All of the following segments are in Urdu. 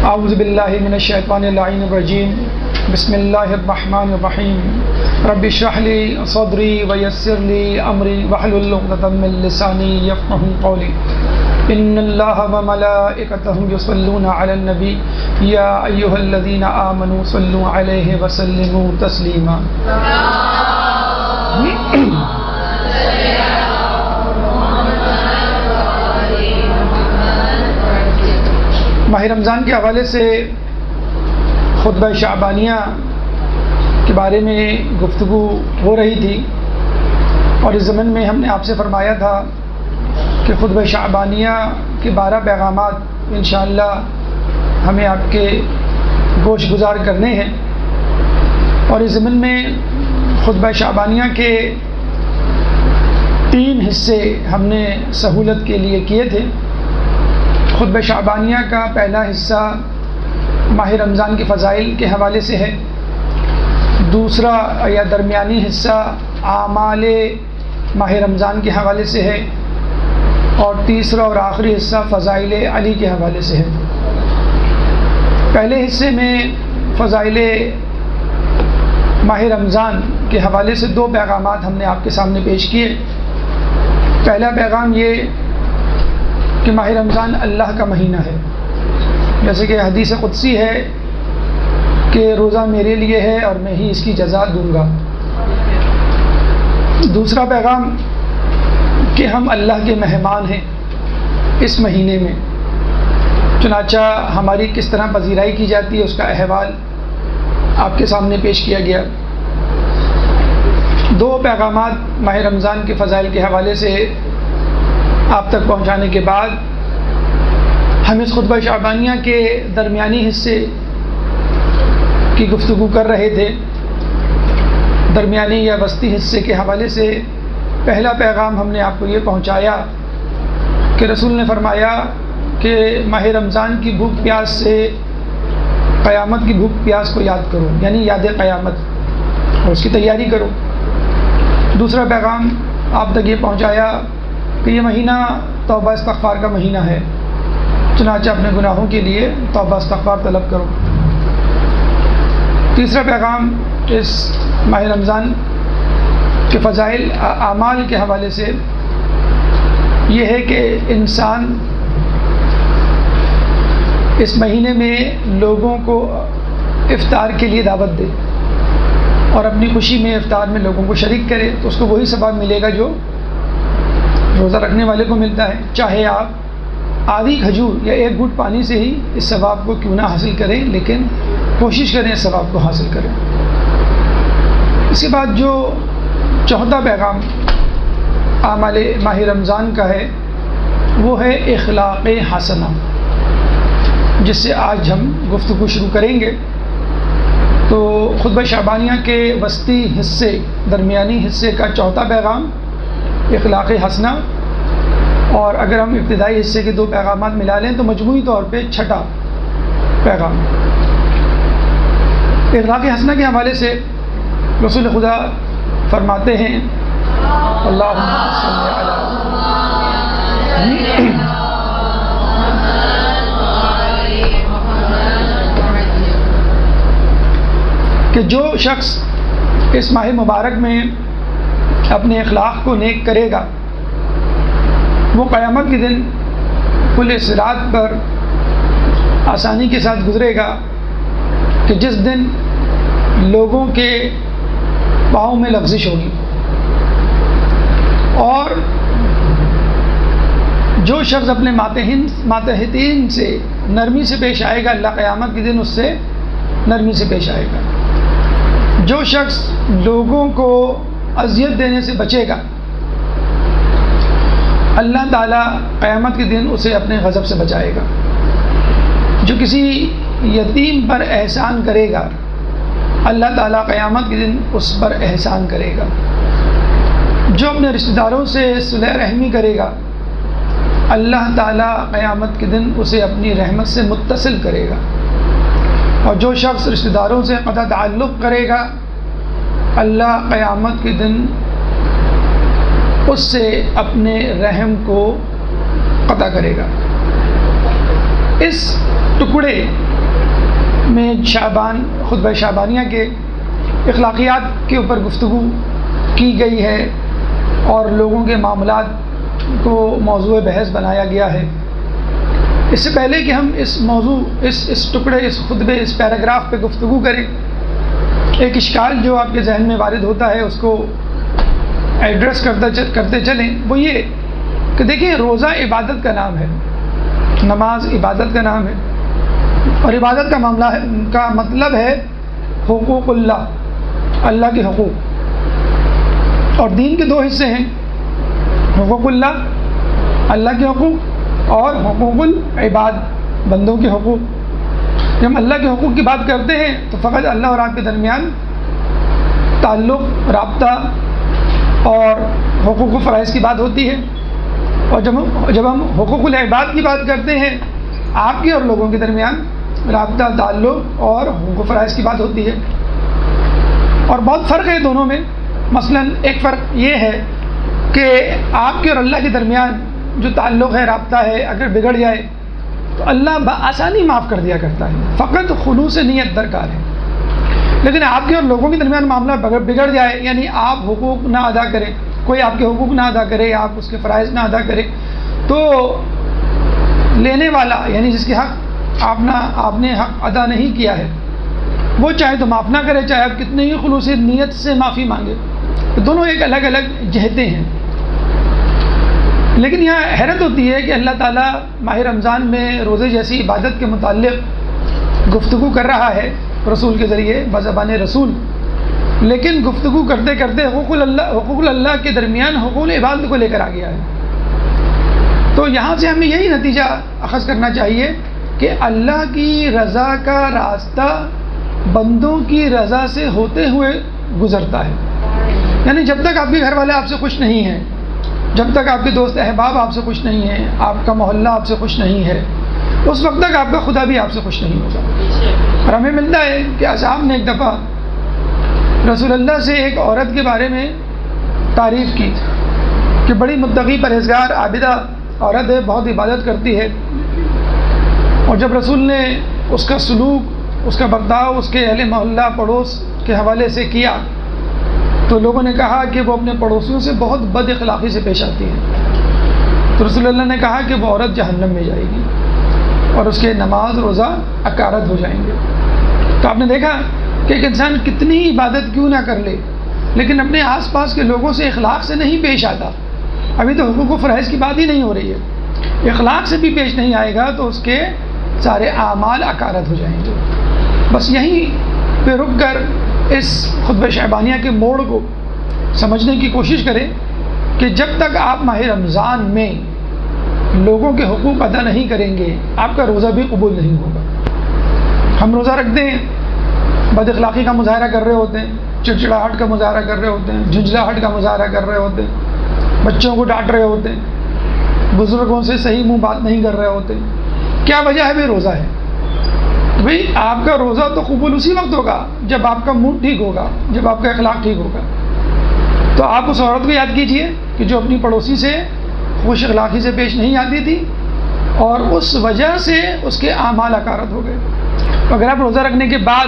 اعوذ باللہ من الشیطان اللعین الرجیم بسم اللہ الرحمن الرحیم رب اشرح لی صدری ویسر لی امری واحلل عقدۃ من لسانی یفقهوا قولی ان اللہ وملائکتہ یصلون علی النبی یا ایھا الذین آمنوا صلوا علیہ وسلموا تسلیما۔ ماہ رمضان کے حوالے سے خطبہ شعبانیہ کے بارے میں گفتگو ہو رہی تھی، اور اس ضمن میں ہم نے آپ سے فرمایا تھا کہ خطبہ شعبانیہ کے 12 پیغامات انشاءاللہ ہمیں آپ کے گوش گزار کرنے ہیں، اور اس ضمن میں خطبہ شعبانیہ کے 3 حصے ہم نے سہولت کے لیے کیے تھے۔ خطبہ شعبانیہ کا پہلا حصہ ماہ رمضان کے فضائل کے حوالے سے ہے، دوسرا یا درمیانی حصہ اعمال ماہ رمضان کے حوالے سے ہے، اور تیسرا اور آخری حصہ فضائل علی کے حوالے سے ہے۔ پہلے حصے میں فضائل ماہ رمضان کے حوالے سے 2 پیغامات ہم نے آپ کے سامنے پیش کیے۔ پہلا پیغام یہ کہ ماہ رمضان اللہ کا مہینہ ہے، جیسے کہ حدیث قدسی ہے کہ روزہ میرے لیے ہے اور میں ہی اس کی جزا دوں گا۔ دوسرا پیغام کہ ہم اللہ کے مہمان ہیں اس مہینے میں، چنانچہ ہماری کس طرح پذیرائی کی جاتی ہے اس کا احوال آپ کے سامنے پیش کیا گیا۔ 2 پیغامات ماہ رمضان کے فضائل کے حوالے سے آپ تک پہنچانے کے بعد ہم اس خطبہ شعبانیہ کے درمیانی حصے کی گفتگو کر رہے تھے۔ درمیانی یا وسطی حصے کے حوالے سے پہلا پیغام ہم نے آپ کو یہ پہنچایا کہ رسول نے فرمایا کہ ماہ رمضان کی بھوک پیاس سے قیامت کی بھوک پیاس کو یاد کرو، یعنی یاد قیامت، اور اس کی تیاری کرو۔ دوسرا پیغام آپ تک یہ پہنچایا کہ یہ مہینہ توبہ استغفار کا مہینہ ہے، چنانچہ اپنے گناہوں کے لیے توبہ استغفار طلب کرو۔ تیسرا پیغام اس ماہ رمضان کے فضائل اعمال کے حوالے سے یہ ہے کہ انسان اس مہینے میں لوگوں کو افطار کے لیے دعوت دے اور اپنی خوشی میں افطار میں لوگوں کو شریک کرے، تو اس کو وہی ثواب ملے گا جو روزہ رکھنے والے کو ملتا ہے، چاہے آپ آدھی کھجور یا 1 گھونٹ پانی سے ہی اس ثواب کو کیوں نہ حاصل کریں، لیکن کوشش کریں اس ثواب کو حاصل کریں۔ اس کے بعد جو چوتھا پیغام اعمال ماہ رمضان کا ہے وہ ہے اخلاق حسنہ، جس سے آج ہم گفتگو شروع کریں گے۔ تو خطبہ شعبانیہ کے وسطی حصے درمیانی حصے کا چوتھا پیغام اخلاق حسنہ، اور اگر ہم ابتدائی حصے کے 2 پیغامات ملا لیں تو مجموعی طور پہ 6ٹھا پیغام۔ اخلاق حسنہ کے حوالے سے رسول خدا فرماتے ہیں اللہم صل علی کہ جو شخص اس ماہ مبارک میں اپنے اخلاق کو نیک کرے گا وہ قیامت کے دن پل صراط پر آسانی کے ساتھ گزرے گا، کہ جس دن لوگوں کے پاؤں میں لغزش ہوگی، اور جو شخص اپنے ماتحتین سے نرمی سے پیش آئے گا اللہ قیامت کے دن اس سے نرمی سے پیش آئے گا۔ جو شخص لوگوں کو اذیت دینے سے بچے گا اللہ تعالیٰ قیامت کے دن اسے اپنے غضب سے بچائے گا۔ جو کسی یتیم پر احسان کرے گا اللہ تعالیٰ قیامت کے دن اس پر احسان کرے گا۔ جو اپنے رشتہ داروں سے صلح رحمی کرے گا اللہ تعالیٰ قیامت کے دن اسے اپنی رحمت سے متصل کرے گا۔ اور جو شخص رشتہ داروں سے قطع تعلق کرے گا اللہ قیامت کے دن اس سے اپنے رحم کو قطع کرے گا۔ اس ٹکڑے میں شعبان خطبہ شعبانیہ کے اخلاقیات کے اوپر گفتگو کی گئی ہے اور لوگوں کے معاملات کو موضوع بحث بنایا گیا ہے۔ اس سے پہلے کہ ہم اس موضوع اس ٹکڑے اس خطبے اس پیراگراف پہ گفتگو کریں، ایک اشکال جو آپ کے ذہن میں وارد ہوتا ہے اس کو ایڈریس کرتے چلیں، وہ یہ کہ دیکھیں روزہ عبادت کا نام ہے، نماز عبادت کا نام ہے، اور عبادت کا معاملہ کا مطلب ہے حقوق اللہ کے حقوق، اور دین کے دو حصے ہیں، حقوق اللہ کے حقوق اور حقوق العباد بندوں کے حقوق۔ جب ہم اللہ کے حقوق کی بات کرتے ہیں تو فقط اللہ اور آپ کے درمیان تعلق، رابطہ اور حقوق و فرائض کی بات ہوتی ہے، اور جب ہم حقوق العباد کی بات کرتے ہیں آپ کے اور لوگوں کے درمیان رابطہ، تعلق اور حقوق و فرائض کی بات ہوتی ہے، اور بہت فرق ہے دونوں میں۔ مثلا ایک فرق یہ ہے کہ آپ کے اور اللہ کے درمیان جو تعلق ہے، رابطہ ہے، اگر بگڑ جائے تو اللہ بآسانی معاف کر دیا کرتا ہے، فقط خلوص نیت درکار ہے۔ لیکن آپ کے اور لوگوں کے درمیان معاملہ بگڑ جائے، یعنی آپ حقوق نہ ادا کریں، کوئی آپ کے حقوق نہ ادا کرے، آپ اس کے فرائض نہ ادا کرے، تو لینے والا یعنی جس کے حق آپ نے حق ادا نہیں کیا ہے، وہ چاہے تو معاف نہ کرے، چاہے آپ کتنے ہی خلوص نیت سے معافی مانگے، دونوں ایک الگ الگ جہتیں ہیں۔ لیکن یہاں حیرت ہوتی ہے کہ اللہ تعالیٰ ماہ رمضان میں روزے جیسی عبادت کے متعلق گفتگو کر رہا ہے رسول کے ذریعے بزبان رسول، لیکن گفتگو کرتے کرتے حقوق اللہ کے درمیان حقوق عبادت کو لے کر آ گیا ہے۔ تو یہاں سے ہمیں یہی نتیجہ اخذ کرنا چاہیے کہ اللہ کی رضا کا راستہ بندوں کی رضا سے ہوتے ہوئے گزرتا ہے، یعنی جب تک آپ کے گھر والے آپ سے خوش نہیں ہیں، جب تک آپ کے دوست احباب آپ سے خوش نہیں ہیں، آپ کا محلہ آپ سے خوش نہیں ہے، اس وقت تک آپ کا خدا بھی آپ سے خوش نہیں ہوگا۔ اور ہمیں ملتا ہے کہ اصحاب نے ایک دفعہ رسول اللہ سے ایک عورت کے بارے میں تعریف کی کہ بڑی متقی پرہیزگار عابدہ عورت ہے، بہت عبادت کرتی ہے، اور جب رسول نے اس کا سلوک، اس کا برتاؤ اس کے اہل محلہ پڑوس کے حوالے سے کیا تو لوگوں نے کہا کہ وہ اپنے پڑوسیوں سے بہت بد اخلاقی سے پیش آتی ہے، تو رسول اللہ نے کہا کہ وہ عورت جہنم میں جائے گی اور اس کے نماز روزہ اکارت ہو جائیں گے۔ تو آپ نے دیکھا کہ ایک انسان کتنی ہی عبادت کیوں نہ کر لے، لیکن اپنے آس پاس کے لوگوں سے اخلاق سے نہیں پیش آتا، ابھی تو حقوق و فرائض کی بات ہی نہیں ہو رہی ہے، اخلاق سے بھی پیش نہیں آئے گا تو اس کے سارے اعمال اکارت ہو جائیں گے۔ بس یہیں پہ رک کر اس خطبہ شعبانیہ کے موڑ کو سمجھنے کی کوشش کریں کہ جب تک آپ ماہ رمضان میں لوگوں کے حقوق ادا نہیں کریں گے آپ کا روزہ بھی قبول نہیں ہوگا۔ ہم روزہ رکھتے ہیں، بد اخلاقی کا مظاہرہ کر رہے ہوتے ہیں، چڑچڑاہٹ کا مظاہرہ کر رہے ہوتے ہیں، جھنجھلاہٹ کا مظاہرہ کر رہے ہوتے ہیں، بچوں کو ڈانٹ رہے ہوتے ہیں، بزرگوں سے صحیح منہ بات نہیں کر رہے ہوتے ہیں۔ کیا وجہ ہے؟ بھائی روزہ ہے۔ بھائی آپ کا روزہ تو قبول اسی وقت ہوگا جب آپ کا موڈ ٹھیک ہوگا، جب آپ کا اخلاق ٹھیک ہوگا۔ تو آپ اس عورت کو یاد کیجئے کہ جو اپنی پڑوسی سے خوش اخلاقی سے پیش نہیں آتی تھی اور اس وجہ سے اس کے اعمال اکارت ہو گئے۔ اگر آپ روزہ رکھنے کے بعد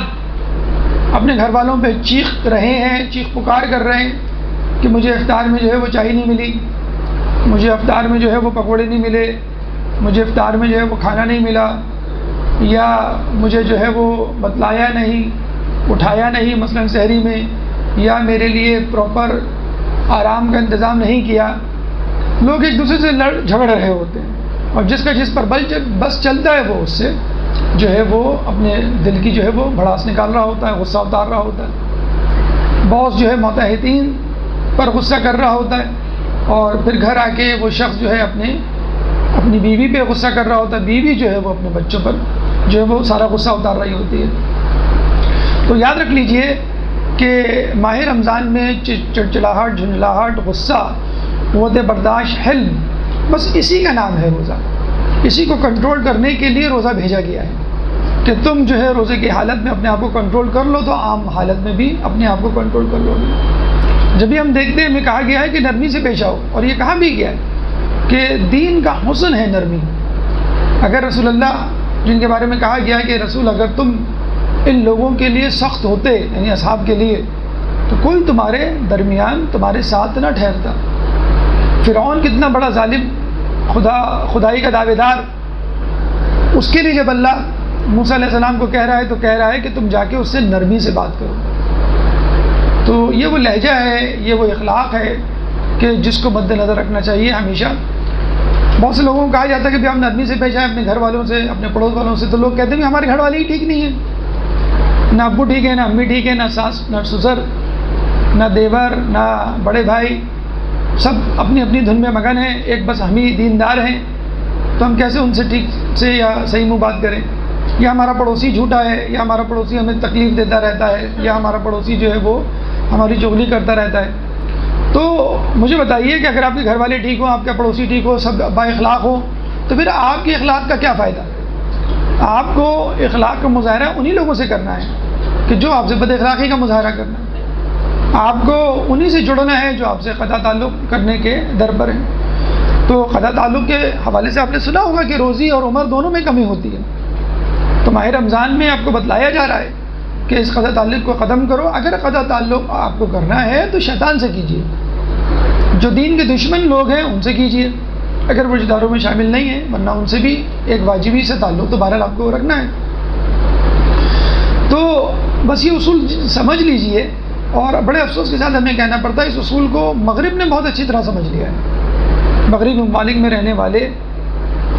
اپنے گھر والوں پہ چیخ رہے ہیں، چیخ پکار کر رہے ہیں کہ مجھے افطار میں جو ہے وہ چائے نہیں ملی، مجھے افطار میں جو ہے وہ پکوڑے نہیں ملے، مجھے افطار میں جو ہے وہ کھانا نہیں ملا، یا مجھے جو ہے وہ بتلایا نہیں، اٹھایا نہیں مثلا سحری میں، یا میرے لیے پراپر آرام کا انتظام نہیں کیا، لوگ ایک دوسرے سے جھگڑ رہے ہوتے ہیں، اور جس کا جس پر بس چلتا ہے وہ اس سے جو ہے وہ اپنے دل کی جو ہے وہ بھڑاس نکال رہا ہوتا ہے، غصہ اتار رہا ہوتا ہے، باس جو ہے ماتحتین پر غصہ کر رہا ہوتا ہے، اور پھر گھر آ کے وہ شخص جو ہے اپنی بیوی پہ غصہ کر رہا ہوتا ہے، بیوی جو ہے وہ اپنے بچوں پر جو ہے وہ سارا غصہ اتار رہی ہوتی ہے۔ تو یاد رکھ لیجئے کہ ماہ رمضان میں چڑچڑاہٹ، جھنجھلاہٹ، غصہ، قوت برداشت، حلم، بس اسی کا نام ہے روزہ۔ اسی کو کنٹرول کرنے کے لیے روزہ بھیجا گیا ہے کہ تم جو ہے روزے کی حالت میں اپنے آپ کو کنٹرول کر لو تو عام حالت میں بھی اپنے آپ کو کنٹرول کر لو گے۔ جب بھی ہم دیکھتے ہیں، ہمیں کہا گیا ہے کہ نرمی سے پیش آؤ، اور یہ کہا بھی گیا ہے کہ دین کا حسن ہے نرمی۔ اگر رسول اللہ جن کے بارے میں کہا گیا ہے کہ رسول اگر تم ان لوگوں کے لیے سخت ہوتے، یعنی اصحاب کے لیے، تو کوئی تمہارے درمیان تمہارے ساتھ نہ ٹھہرتا۔ فرعون کتنا بڑا ظالم، خدائی کا دعوے دار، اس کے لیے جب اللہ موسیٰ علیہ السلام کو کہہ رہا ہے تو کہہ رہا ہے کہ تم جا کے اس سے نرمی سے بات کرو۔ تو یہ وہ لہجہ ہے، یہ وہ اخلاق ہے کہ جس کو مد نظر رکھنا چاہیے ہمیشہ۔ بہت سے لوگوں کو کہا جاتا ہے کہ ہم نرمی سے پیش آئیں اپنے گھر والوں سے، اپنے پڑوس والوں سے، تو لوگ کہتے ہیں کہ ہمارے گھر والے ہی ٹھیک نہیں ہیں، نہ ابو ٹھیک ہے، نہ امی ٹھیک ہے، نہ ساس، نہ سسر، نہ دیور، نہ بڑے بھائی، سب اپنی اپنی دھن میں مگن ہیں، ایک بس ہم ہی دیندار ہیں، تو ہم کیسے ان سے ٹھیک سے یا صحیح منہ بات کریں؟ یا ہمارا پڑوسی جھوٹا ہے، یا ہمارا پڑوسی ہمیں تکلیف دیتا رہتا ہے، یا ہمارا پڑوسی جو ہے وہ ہماری چغلی کرتا رہتا ہے۔ تو مجھے بتائیے کہ اگر آپ کے گھر والے ٹھیک ہوں، آپ کا پڑوسی ٹھیک ہو، سب با اخلاق ہو، تو پھر آپ کے اخلاق کا کیا فائدہ؟ آپ کو اخلاق کا مظاہرہ انہی لوگوں سے کرنا ہے کہ جو آپ سے بد اخلاقی کا مظاہرہ کرنا ہے۔ آپ کو انہی سے جڑنا ہے جو آپ سے قطع تعلق کرنے کے در پر ہیں۔ تو قطع تعلق کے حوالے سے آپ نے سنا ہوگا کہ روزی اور عمر دونوں میں کمی ہوتی ہے۔ تو ماہ رمضان میں آپ کو بتلایا جا رہا ہے کہ اس قطع تعلق کو ختم کرو۔ اگر قطع تعلق آپ کو کرنا ہے تو شیطان سے کیجیے، جو دین کے دشمن لوگ ہیں ان سے کیجیے، اگر وہ رشتہ داروں میں شامل نہیں ہیں، ورنہ ان سے بھی ایک واجبی سے تعلق تو بہرحال آپ کو رکھنا ہے۔ تو بس یہ اصول سمجھ لیجئے، اور بڑے افسوس کے ساتھ ہمیں کہنا پڑتا ہے اس اصول کو مغرب نے بہت اچھی طرح سمجھ لیا ہے۔ مغربی ممالک میں رہنے والے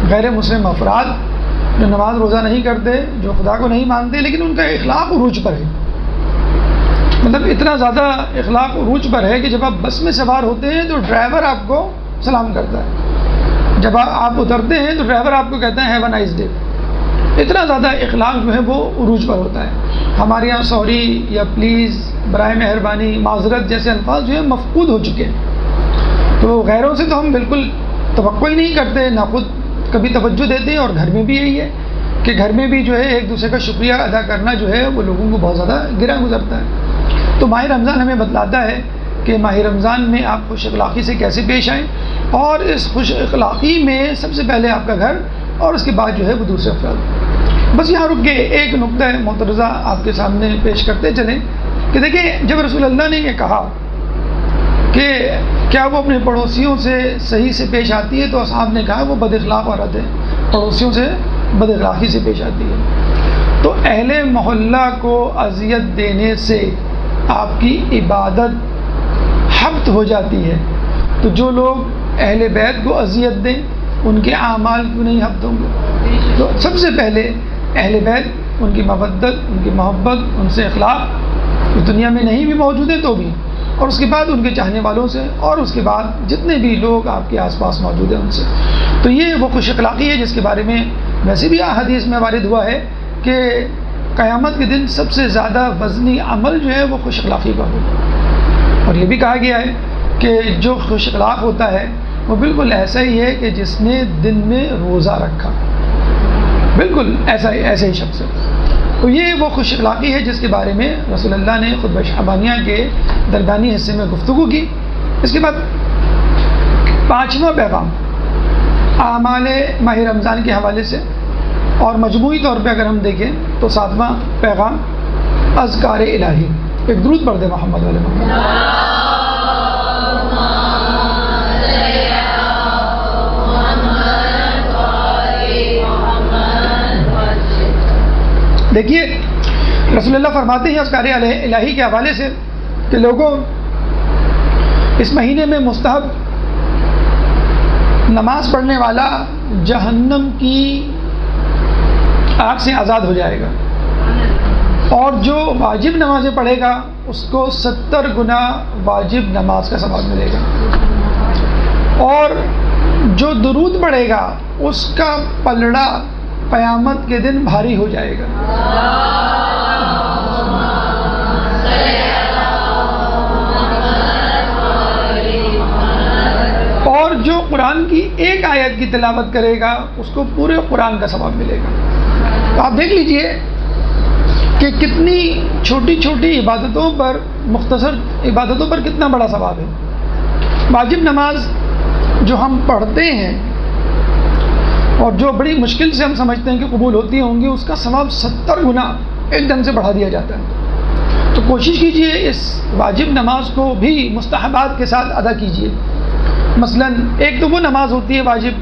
غیر مسلم افراد جو نماز روزہ نہیں کرتے، جو خدا کو نہیں مانتے، لیکن ان کا اخلاق عروج پر ہے، مطلب اتنا زیادہ اخلاق عروج پر ہے کہ جب آپ بس میں سوار ہوتے ہیں تو ڈرائیور آپ کو سلام کرتا ہے، جب آپ اترتے ہیں تو ڈرائیور آپ کو کہتا ہے ہیو اے نائس ڈے۔ اتنا زیادہ اخلاق جو ہے وہ عروج پر ہوتا ہے۔ ہمارے یہاں سوری یا پلیز، برائے مہربانی، معذرت جیسے الفاظ جو ہیں مفقود ہو چکے ہیں۔ تو غیروں سے تو ہم بالکل توقع ہی نہیں کرتے، نہ خود کبھی توجہ دیتے ہیں، اور گھر میں بھی یہی ہے کہ گھر میں بھی جو ہے ایک دوسرے کا شکریہ ادا کرنا جو ہے وہ لوگوں کو بہت زیادہ گرا گزرتا ہے۔ تو ماہ رمضان ہمیں بتلاتا ہے کہ ماہ رمضان میں آپ خوش اخلاقی سے کیسے پیش آئیں، اور اس خوش اخلاقی میں سب سے پہلے آپ کا گھر، اور اس کے بعد جو ہے وہ دوسرے افراد۔ بس یہاں رک کے ایک نقطہ معترضہ آپ کے سامنے پیش کرتے چلیں کہ دیکھیں، جب رسول اللہ نے یہ کہا کہ کیا وہ اپنے پڑوسیوں سے صحیح سے پیش آتی ہے، تو اصحاب نے کہا وہ بد اخلاق عورت ہے، پڑوسیوں سے بد اخلاقی سے پیش آتی ہے۔ تو اہل محلہ کو اذیت دینے سے آپ کی عبادت حبط ہو جاتی ہے، تو جو لوگ اہل بیت کو اذیت دیں ان کے اعمال کیوں نہیں حبط ہوں گے؟ تو سب سے پہلے اہل بیت، ان کی مودت، ان کی محبت، ان سے اخلاق اس دنیا میں نہیں بھی موجود ہیں تو بھی، اور اس کے بعد ان کے چاہنے والوں سے، اور اس کے بعد جتنے بھی لوگ آپ کے آس پاس موجود ہیں ان سے۔ تو یہ وہ خوش اخلاقی ہے جس کے بارے میں ویسے بھی حدیث میں وارد ہوا ہے کہ قیامت کے دن سب سے زیادہ وزنی عمل جو ہے وہ خوش اخلاقی کا ہوگا۔ اور یہ بھی کہا گیا ہے کہ جو خوش اخلاق ہوتا ہے وہ بالکل ایسا ہی ہے کہ جس نے دن میں روزہ رکھا، بالکل ایسا ہی شخص ہے۔ تو یہ وہ خوش اخلاقی ہے جس کے بارے میں رسول اللہ نے خطبہ شعبانیہ کے درمیانی حصے میں گفتگو کی۔ اس کے بعد پانچواں پیغام اعمال ماہ رمضان کے حوالے سے، اور مجموعی طور پہ اگر ہم دیکھیں تو ساتواں پیغام اذکار الہی۔ ایک درود پڑھ دے محمد علیہ محمد۔ دیکھیے رسول اللہ فرماتے ہیں اذکار الہی کے حوالے سے کہ لوگوں، اس مہینے میں مستحب نماز پڑھنے والا جہنم کی آگ سے آزاد ہو جائے گا، اور جو واجب نمازیں پڑھے گا اس کو 70 گنا واجب نماز کا ثواب ملے گا، اور جو درود پڑھے گا اس کا پلڑا قیامت کے دن بھاری ہو جائے گا۔ اور جو قرآن کی ایک آیت کی تلاوت کرے گا اس کو پورے قرآن کا ثواب ملے گا۔ تو آپ دیکھ لیجئے کہ کتنی چھوٹی چھوٹی عبادتوں پر، مختصر عبادتوں پر کتنا بڑا ثواب ہے۔ واجب نماز جو ہم پڑھتے ہیں اور جو بڑی مشکل سے ہم سمجھتے ہیں کہ قبول ہوتی ہوں گی، اس کا ثواب 70 گنا ایک دم سے بڑھا دیا جاتا ہے۔ تو کوشش کیجئے اس واجب نماز کو بھی مستحبات کے ساتھ ادا کیجئے۔ مثلا ایک تو وہ نماز ہوتی ہے واجب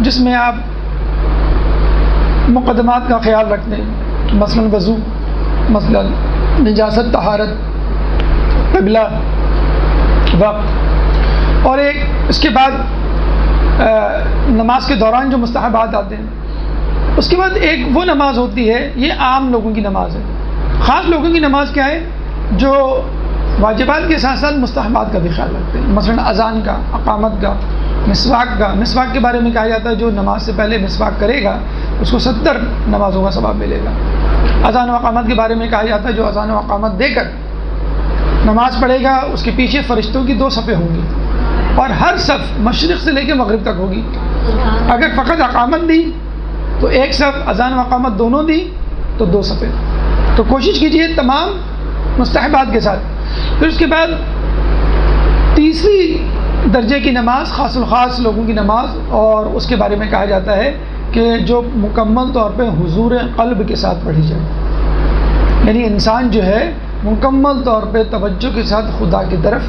جس میں آپ مقدمات کا خیال رکھتے ہیں، مثلا وضو، مثلا نجاست، طہارت، قبلہ، وقت، اور ایک اس کے بعد نماز کے دوران جو مستحبات آتے ہیں۔ اس کے بعد ایک وہ نماز ہوتی ہے، یہ عام لوگوں کی نماز ہے۔ خاص لوگوں کی نماز کیا ہے؟ جو واجبات کے ساتھ ساتھ مستحبات کا بھی خیال رکھتے ہیں، مثلا اذان کا، اقامت کا، مسواک کا۔ مسواک کے بارے میں کہا جاتا ہے جو نماز سے پہلے مسواک کرے گا اس کو 70 نمازوں کا ثواب ملے گا۔ اذان و اقامت کے بارے میں کہا جاتا ہے جو اذان و اقامت دے کر نماز پڑھے گا اس کے پیچھے فرشتوں کی 2 صفیں ہوں گی، اور ہر صف مشرق سے لے کے مغرب تک ہوگی۔ اگر فقط اقامت دی تو ایک صف، اذان و اقامت دونوں دی تو 2 صفیں۔ تو کوشش کیجیے تمام مستحبات کے ساتھ۔ پھر اس کے بعد تیسری درجے کی نماز خاص الخاص لوگوں کی نماز، اور اس کے بارے میں کہا جاتا ہے کہ جو مکمل طور پہ حضور قلب کے ساتھ پڑھی جائے، یعنی انسان جو ہے مکمل طور پہ توجہ کے ساتھ خدا کی طرف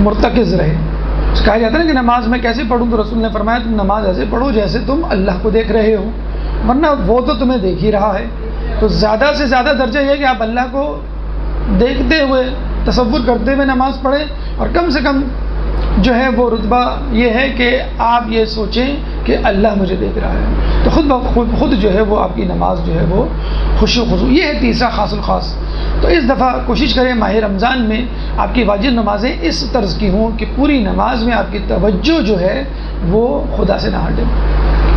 مرتکز رہے۔ کہا جاتا ہے نا کہ نماز میں کیسے پڑھوں، تو رسول نے فرمایا تم نماز ایسے پڑھو جیسے تم اللہ کو دیکھ رہے ہو، ورنہ وہ تو تمہیں دیکھ ہی رہا ہے۔ تو زیادہ سے زیادہ درجہ یہ کہ آپ اللہ کو دیکھتے ہوئے، تصور کرتے ہوئے نماز پڑھیں، اور کم سے کم جو ہے وہ رتبہ یہ ہے کہ آپ یہ سوچیں کہ اللہ مجھے دیکھ رہا ہے، تو خود جو ہے وہ آپ کی نماز جو ہے وہ خشوع و خضوع۔ یہ ہے تیسرا خاص الخاص۔ تو اس دفعہ کوشش کریں ماہ رمضان میں آپ کی واجب نمازیں اس طرز کی ہوں کہ پوری نماز میں آپ کی توجہ جو ہے وہ خدا سے نہ ہٹے۔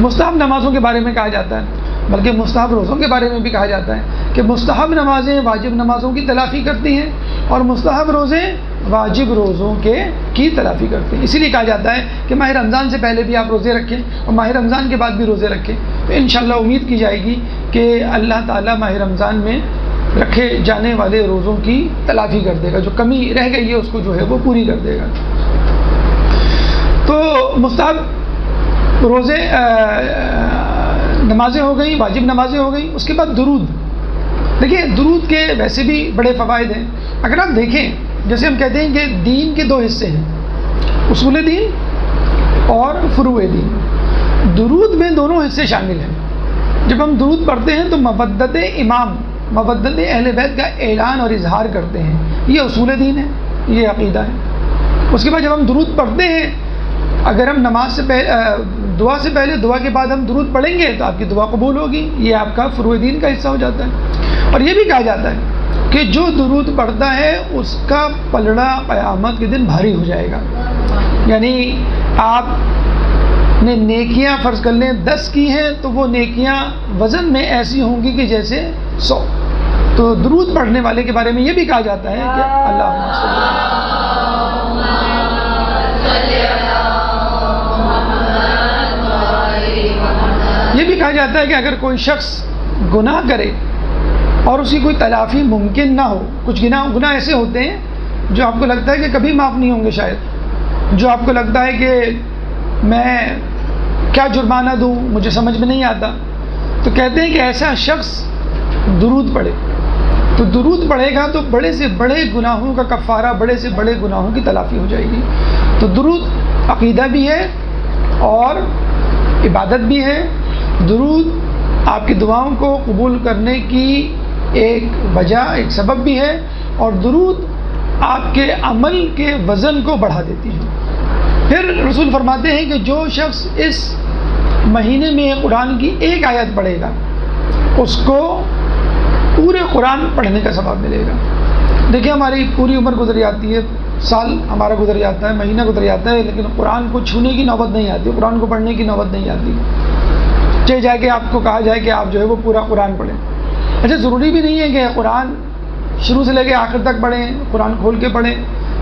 مستحب نمازوں کے بارے میں کہا جاتا ہے، بلکہ مستحب روزوں کے بارے میں بھی کہا جاتا ہے کہ مستحب نمازیں واجب نمازوں کی تلافی کرتی ہیں، اور مستحب روزے واجب روزوں کی تلافی کرتے ہیں۔ اسی لیے کہا جاتا ہے کہ ماہ رمضان سے پہلے بھی آپ روزے رکھیں اور ماہ رمضان کے بعد بھی روزے رکھیں، تو انشاءاللہ امید کی جائے گی کہ اللہ تعالیٰ ماہ رمضان میں رکھے جانے والے روزوں کی تلافی کر دے گا، جو کمی رہ گئی ہے اس کو جو ہے وہ پوری کر دے گا۔ تو مستحب روزے نمازیں ہو گئیں، واجب نمازیں ہو گئیں۔ اس کے بعد درود۔ دیکھیں درود کے ویسے بھی بڑے فوائد ہیں۔ اگر آپ دیکھیں جیسے ہم کہتے ہیں کہ دین کے 2 حصے ہیں، اصول دین اور فروع دین۔ درود میں دونوں حصے شامل ہیں۔ جب ہم درود پڑھتے ہیں تو مودت امام، مودت اہل بیت کا اعلان اور اظہار کرتے ہیں، یہ اصول دین ہے، یہ عقیدہ ہے۔ اس کے بعد جب ہم درود پڑھتے ہیں، اگر ہم نماز سے دعا سے پہلے، دعا کے بعد ہم درود پڑھیں گے تو آپ کی دعا قبول ہوگی، یہ آپ کا فروع دین کا حصہ ہو جاتا ہے۔ اور یہ بھی کہا جاتا ہے کہ جو درود پڑھتا ہے اس کا پلڑا قیامت کے دن بھاری ہو جائے گا، یعنی آپ نے نیکیاں فرض کر لیں 10 کی ہیں تو وہ نیکیاں وزن میں ایسی ہوں گی کہ جیسے 100۔ تو درود پڑھنے والے کے بارے میں یہ بھی کہا جاتا ہے کہ اللہم صلی یہ بھی کہا جاتا ہے کہ اگر کوئی شخص گناہ کرے اور اس کی کوئی تلافی ممکن نہ ہو، کچھ گناہ ایسے ہوتے ہیں جو آپ کو لگتا ہے کہ کبھی معاف نہیں ہوں گے، شاید جو آپ کو لگتا ہے کہ میں کیا جرمانہ دوں، مجھے سمجھ میں نہیں آتا، تو کہتے ہیں کہ ایسا شخص درود پڑھے، تو درود پڑھے گا تو بڑے سے بڑے گناہوں کا کفارہ، بڑے سے بڑے گناہوں کی تلافی ہو جائے گی۔ تو درود عقیدہ بھی ہے اور عبادت بھی ہے۔ درود آپ کی دعاؤں کو قبول کرنے کی ایک وجہ، ایک سبب بھی ہے، اور درود آپ کے عمل کے وزن کو بڑھا دیتی ہے۔ پھر رسول فرماتے ہیں کہ جو شخص اس مہینے میں قرآن کی ایک آیت پڑھے گا اس کو پورے قرآن پڑھنے کا ثواب ملے گا۔ دیکھیں ہماری پوری عمر گزر جاتی ہے، سال ہمارا گزر جاتا ہے، مہینہ گزر جاتا ہے، لیکن قرآن کو چھونے کی نوبت نہیں آتی، قرآن کو پڑھنے کی نوبت نہیں آتی۔ چاہے جائے کہ آپ کو کہا جائے کہ آپ جو ہے وہ پورا قرآن پڑھیں۔ اچھا ضروری بھی نہیں ہے کہ قرآن شروع سے لے کے آخر تک پڑھیں، قرآن کھول کے پڑھیں،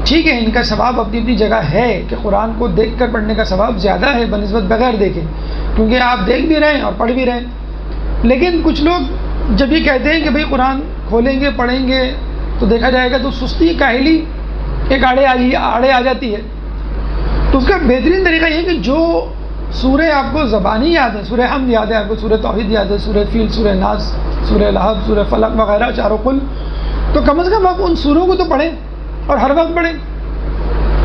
ٹھیک ہے ان کا ثواب اپنی اپنی جگہ ہے کہ قرآن کو دیکھ کر پڑھنے کا ثواب زیادہ ہے بنسبت بغیر دیکھیں، کیونکہ آپ دیکھ بھی رہے ہیں اور پڑھ بھی رہے ہیں۔ لیکن کچھ لوگ جب یہ کہتے ہیں کہ بھئی قرآن کھولیں گے پڑھیں گے تو دیکھا جائے گا تو سستی کاہلی ایک آڑے آ جاتی ہے، تو اس کا بہترین طریقہ یہ ہے کہ جو سورہ آپ کو زبانی یاد ہے، سورہ حمد یاد ہے آپ کو، سورہ توحید یاد ہے، سورہ فیل، سورہ ناس، سورہ لہب، سورہ فلق وغیرہ، چاروں قل، تو کم از کم آپ ان سوروں کو تو پڑھیں اور ہر وقت پڑھیں۔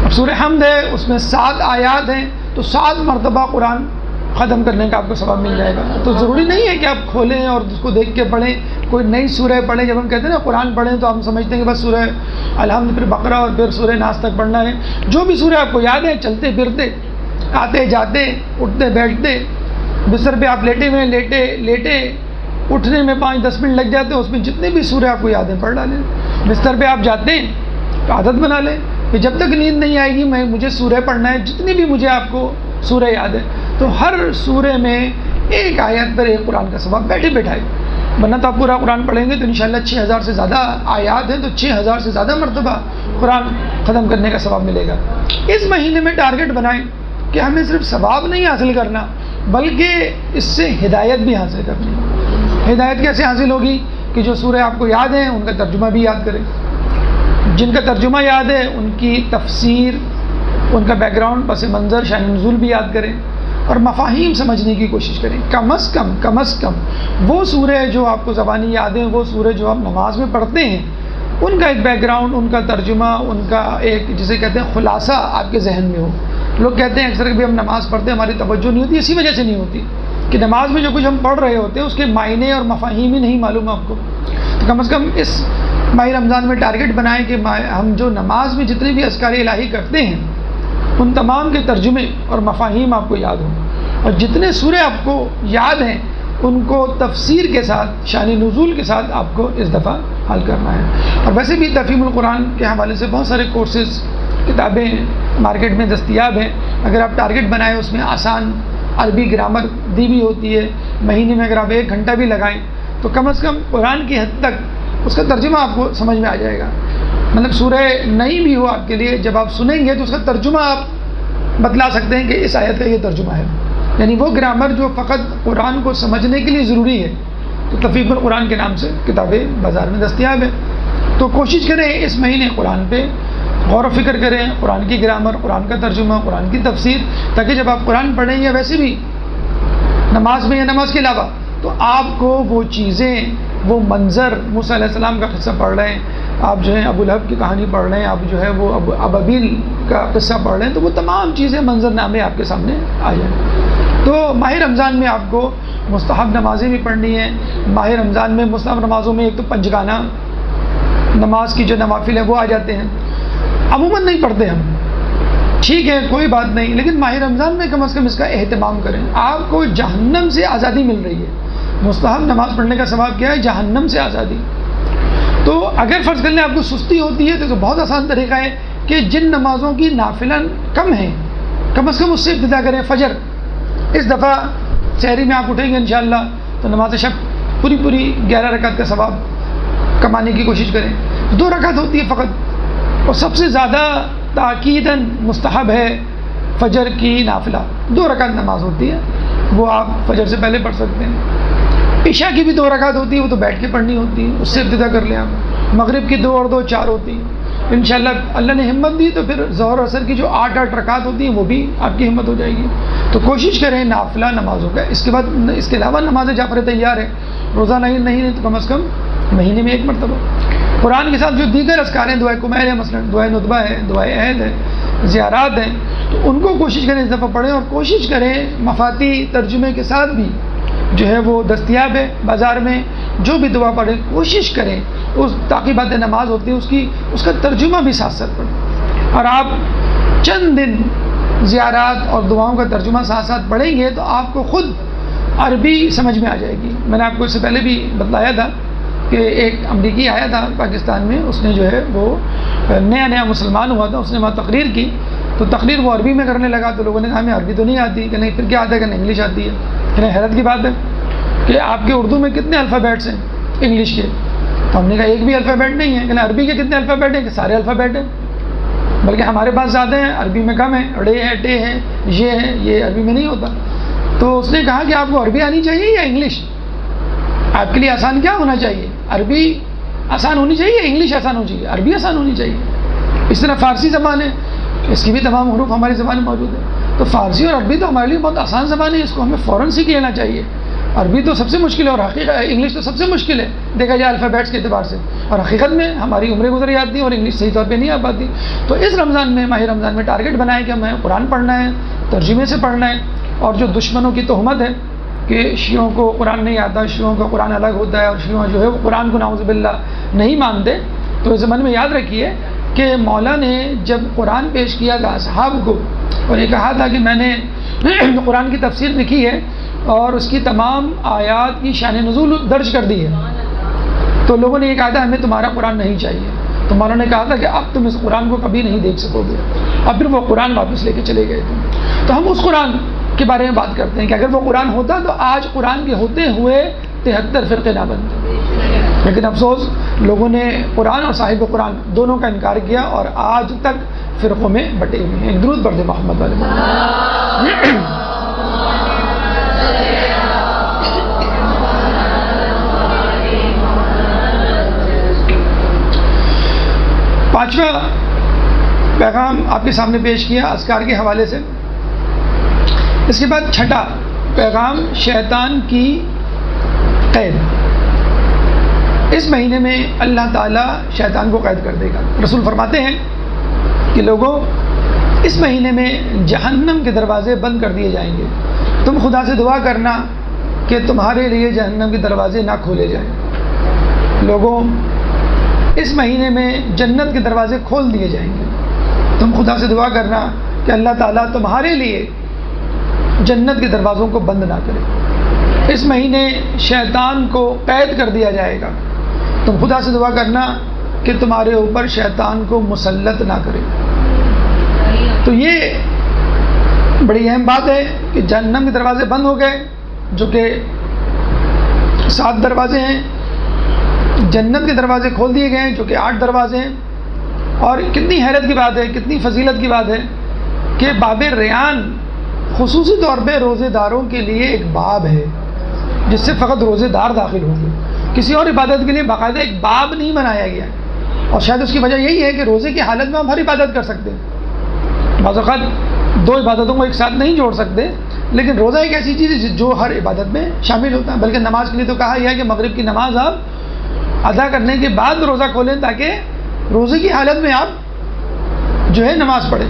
اب سورہ حمد ہے، اس میں 7 آیات ہیں، تو 7 مرتبہ قرآن ختم کرنے کا آپ کو ثواب مل جائے گا۔ تو ضروری نہیں ہے کہ آپ کھولیں اور اس کو دیکھ کے پڑھیں، کوئی نئی سورہ پڑھیں۔ جب ہم کہتے ہیں نا قرآن پڑھیں تو ہم سمجھتے ہیں کہ بس سورہ الحمد، پھر بقرہ اور پھر سورہ ناس تک پڑھنا ہے۔ جو بھی سورہ آپ کو یاد ہے، چلتے پھرتے، آتے جاتے، اٹھتے بیٹھتے، بستر پہ آپ لیٹے ہوئے لیٹے اٹھنے میں 5-10 منٹ لگ جاتے ہیں، اس میں جتنے بھی سورہ آپ کو یاد ہیں پڑھ ڈالیں۔ بستر پہ آپ جاتے ہیں تو عادت بنا لیں کہ جب تک نیند نہیں آئے گی مجھے سورہ پڑھنا ہے، جتنی بھی مجھے آپ کو سورہ یاد ہے، تو ہر سورہ میں ایک آیت پر ایک قرآن کا ثواب بیٹھے بیٹھائے۔ ورنہ تو آپ پورا قرآن پڑھیں گے تو انشاءاللہ 6000 سے زیادہ آیات ہیں، تو 6000 سے زیادہ مرتبہ قرآن ختم کرنے کا ثواب ملے گا۔ اس مہینے میں ٹارگٹ بنائیں کہ ہمیں صرف ثواب نہیں حاصل کرنا، بلکہ اس سے ہدایت بھی حاصل کرنی ہے۔ ہدایت کیسے حاصل ہوگی؟ کہ جو سورہ آپ کو یاد ہیں ان کا ترجمہ بھی یاد کریں، جن کا ترجمہ یاد ہے ان کی تفسیر، ان کا بیک گراؤنڈ، پس منظر، شان نزول بھی یاد کریں، اور مفاہیم سمجھنے کی کوشش کریں۔ کم از کم وہ سورہ جو آپ کو زبانی یاد ہیں، وہ سورہ جو آپ نماز میں پڑھتے ہیں، ان کا ایک بیک گراؤنڈ، ان کا ترجمہ، ان کا ایک جسے کہتے ہیں خلاصہ آپ کے ذہن میں ہو۔ لوگ کہتے ہیں اکثر کہ ہم نماز پڑھتے ہیں ہماری توجہ نہیں ہوتی، اسی وجہ سے نہیں ہوتی کہ نماز میں جو کچھ ہم پڑھ رہے ہوتے ہیں اس کے معنی اور مفاہیم ہی نہیں معلوم آپ کو۔ تو کم از کم اس ماہ رمضان میں ٹارگٹ بنائیں کہ ہم جو نماز میں جتنے بھی اذکار الہی کرتے ہیں ان تمام کے ترجمے اور مفاہیم آپ کو یاد ہوں، اور جتنے سورے آپ کو یاد ہیں ان کو تفسیر کے ساتھ، شان نزول کے ساتھ آپ کو اس دفعہ حل کرنا ہے۔ اور ویسے بھی تفہیم القرآن کے حوالے سے بہت سارے کورسز، کتابیں مارکیٹ میں دستیاب ہیں۔ اگر آپ ٹارگٹ بنائیں، اس میں آسان عربی گرامر دی بھی ہوتی ہے، مہینے میں اگر آپ 1 گھنٹہ بھی لگائیں تو کم از کم قرآن کی حد تک اس کا ترجمہ آپ کو سمجھ میں آ جائے گا۔ مطلب سورہ نہیں بھی ہو آپ کے لیے، جب آپ سنیں گے تو اس کا ترجمہ آپ بتلا سکتے ہیں کہ اس آیت کا یہ ترجمہ ہے، یعنی وہ گرامر جو فقط قرآن کو سمجھنے کے لیے ضروری ہے۔ تو تفہیم القرآن کے نام سے کتابیں بازار میں دستیاب ہیں۔ تو کوشش کریں اس مہینے قرآن پہ غور و فکر کریں، قرآن کی گرامر، قرآن کا ترجمہ، قرآن کی تفسیر، تاکہ جب آپ قرآن پڑھیں یا ویسے بھی نماز میں یا نماز کے علاوہ، تو آپ کو وہ چیزیں، وہ منظر، موسیٰ علیہ السلام کا قصہ پڑھ رہے ہیں آپ، جو ہے ابو لہب کی کہانی پڑھ رہے ہیں آپ، جو ہے وہ ابابیل کا قصہ پڑھ رہے ہیں، تو وہ تمام چیزیں، منظر نامے آپ کے سامنے آ جائیں۔ تو ماہ رمضان میں آپ کو مستحب نمازیں بھی پڑھنی ہیں۔ ماہ رمضان میں مستحب نمازوں میں ایک تو پنجگانہ نماز کی جو نوافل ہیں وہ آ جاتے ہیں، عموماً نہیں پڑھتے ہم، ٹھیک ہے کوئی بات نہیں، لیکن ماہ رمضان میں کم از کم اس کا اہتمام کریں۔ آپ کو جہنم سے آزادی مل رہی ہے۔ مستحب نماز پڑھنے کا ثواب کیا ہے؟ جہنم سے آزادی۔ تو اگر فرض کر لیں آپ کو سستی ہوتی ہے تو بہت آسان طریقہ ہے کہ جن نمازوں کی نافلہ کم ہیں کم از کم اس سے ابتدا کریں۔ فجر، اس دفعہ سحری میں آپ اٹھیں گے انشاءاللہ تو نماز شب پوری 11 رکعت کا ثواب کمانے کی کوشش کریں۔ 2 رکعت ہوتی ہے فقط، اور سب سے زیادہ تاکیداً مستحب ہے فجر کی نافلہ، 2 رکعت نماز ہوتی ہے، وہ آپ فجر سے پہلے پڑھ سکتے ہیں۔ عشاء کی بھی 2 رکعت ہوتی ہے، وہ تو بیٹھ کے پڑھنی ہوتی ہے، اس سے ابتدا کر لیں آپ۔ مغرب کی 2 اور 2 4 ہوتی ہیں۔ انشاءاللہ اللہ نے ہمت دی تو پھر ظہر و عصر کی جو 8 رکعت ہوتی ہیں وہ بھی آپ کی ہمت ہو جائے گی۔ تو کوشش کریں نافلہ نمازوں کا۔ اس کے بعد اس کے علاوہ نماز جعفر تیار ہے، روزانہ نہیں تو کم از کم مہینے میں 1 مرتبہ۔ قرآن کے ساتھ جو دیگر اذکار ہیں، دعائے کمیل ہے، مثلا دعائے ندبہ ہے، دعائے عہد ہے، زیارات ہیں، تو ان کو کوشش کریں اس دفعہ پڑھیں، اور کوشش کریں مفاتی ترجمے کے ساتھ بھی جو ہے وہ دستیاب ہے بازار میں۔ جو بھی دعا پڑھیں کوشش کریں اس تعقیبات نماز ہوتی ہے اس کا ترجمہ بھی ساتھ ساتھ پڑھیں، اور آپ چند دن زیارات اور دعاؤں کا ترجمہ ساتھ ساتھ پڑھیں گے تو آپ کو خود عربی سمجھ میں آ جائے گی۔ میں نے آپ کو اس سے پہلے بھی بتلایا تھا کہ ایک امریکی آیا تھا پاکستان میں، اس نے جو ہے وہ نیا مسلمان ہوا تھا، اس نے وہاں تقریر کی، تو تقریر وہ عربی میں کرنے لگا، تو لوگوں نے کہا ہمیں عربی تو نہیں آتی، کہ نہیں پھر کیا آتا ہے، کہ انگلش آتی ہے۔ کہ حیرت کی بات ہے کہ آپ کے اردو میں کتنے الفابیٹس ہیں انگلش کے؟ تو ہم نے کہا ایک بھی الفابیٹ نہیں ہے۔ کہ عربی کے کتنے الفابیٹ ہیں؟ کہ سارے الفابیٹ ہیں، بلکہ ہمارے پاس زیادہ ہیں، عربی میں کم ہے، ڑے ہے، ٹے ہے، یہ ہے، یہ عربی میں نہیں ہوتا۔ تو اس نے کہا کہ آپ کو عربی آنی چاہیے یا انگلش؟ آپ کے لیے آسان کیا ہونا چاہیے؟ عربی آسان ہونی چاہیے یا انگلش آسان ہونی چاہیے؟ عربی آسان ہونی چاہیے۔ اس طرح فارسی زبان ہے، اس کی بھی تمام حروف ہماری زبان میں موجود ہیں. تو فارسی اور عربی تو ہمارے لیے بہت آسان زبان ہے، اس کو ہمیں فوراً سیکھ لینا چاہیے. عربی تو سب سے مشکل ہے، اور انگلش تو سب سے مشکل ہے دیکھا جائے الفابیٹس کے اعتبار سے، اور حقیقت میں ہماری عمریں گزر جاتی ہیں اور انگلش صحیح طور پہ نہیں آ پاتی. تو اس رمضان میں، ماہ رمضان میں ٹارگٹ بنائیں کہ ہمیں قرآن پڑھنا ہے، ترجمے سے پڑھنا ہے. اور جو دشمنوں کی تہمت ہے کہ شیعوں کو قرآن نہیں آتا، شیعوں کا قرآن الگ ہوتا ہے، اور شیعوں جو ہے وہ قرآن کو نعوذ باللہ نہیں مانتے، تو اس من میں یاد رکھیے کہ مولا نے جب قرآن پیش کیا تھا اصحاب کو اور یہ کہا تھا کہ میں نے قرآن کی تفسیر لکھی ہے اور اس کی تمام آیات کی شان نزول درج کر دی ہے، تو لوگوں نے یہ کہا تھا ہمیں تمہارا قرآن نہیں چاہیے. تو مولا نے کہا تھا کہ اب تم اس قرآن کو کبھی نہیں دیکھ سکو گے. اب پھر وہ قرآن واپس لے کے چلے گئے تھے. تو ہم اس قرآن کے بارے میں بات کرتے ہیں کہ اگر وہ قرآن ہوتا تو آج قرآن کے ہوتے ہوئے 73 فرقے نہ بنتے. لیکن افسوس لوگوں نے قرآن اور صاحب قرآن دونوں کا انکار کیا اور آج تک فرقوں میں بٹے ہوئے ہیں. ایک درود پڑھ دیں محمد والے. پانچواں پیغام آپ کے سامنے پیش کیا اذکار کے حوالے سے. اس کے بعد چھٹا پیغام شیطان کی قید. اس مہینے میں اللہ تعالیٰ شیطان کو قید کر دے گا. رسول فرماتے ہیں کہ لوگوں اس مہینے میں جہنم کے دروازے بند کر دیے جائیں گے. تم خدا سے دعا کرنا کہ تمہارے لیے جہنم کے دروازے نہ کھولے جائیں. لوگوں اس مہینے میں جنت کے دروازے کھول دیے جائیں گے. تم خدا سے دعا کرنا کہ اللہ تعالیٰ تمہارے لیے جنت کے دروازوں کو بند نہ کرے. اس مہینے شیطان کو قید کر دیا جائے گا. تم خدا سے دعا کرنا کہ تمہارے اوپر شیطان کو مسلط نہ کرے. تو یہ بڑی اہم بات ہے کہ جہنم کے دروازے بند ہو گئے، جو کہ 7 دروازے ہیں. جنت کے دروازے کھول دیے گئے ہیں، جو کہ 8 دروازے ہیں. اور کتنی حیرت کی بات ہے، کتنی فضیلت کی بات ہے کہ باب ریان خصوصی طور پہ روزے داروں کے لیے ایک باب ہے جس سے فقط روزے دار داخل ہوں گے. کسی اور عبادت کے لیے باقاعدہ ایک باب نہیں بنایا گیا ہے. اور شاید اس کی وجہ یہی ہے کہ روزے کی حالت میں ہم ہر عبادت کر سکتے ہیں. بعض اوقات 2 عبادتوں کو ایک ساتھ نہیں جوڑ سکتے، لیکن روزہ ایک ایسی چیز ہے جو ہر عبادت میں شامل ہوتا ہے. بلکہ نماز کے لیے تو کہا یہ ہے کہ مغرب کی نماز آپ ادا کرنے کے بعد روزہ کھولیں تاکہ روزے کی حالت میں آپ جو ہے نماز پڑھیں.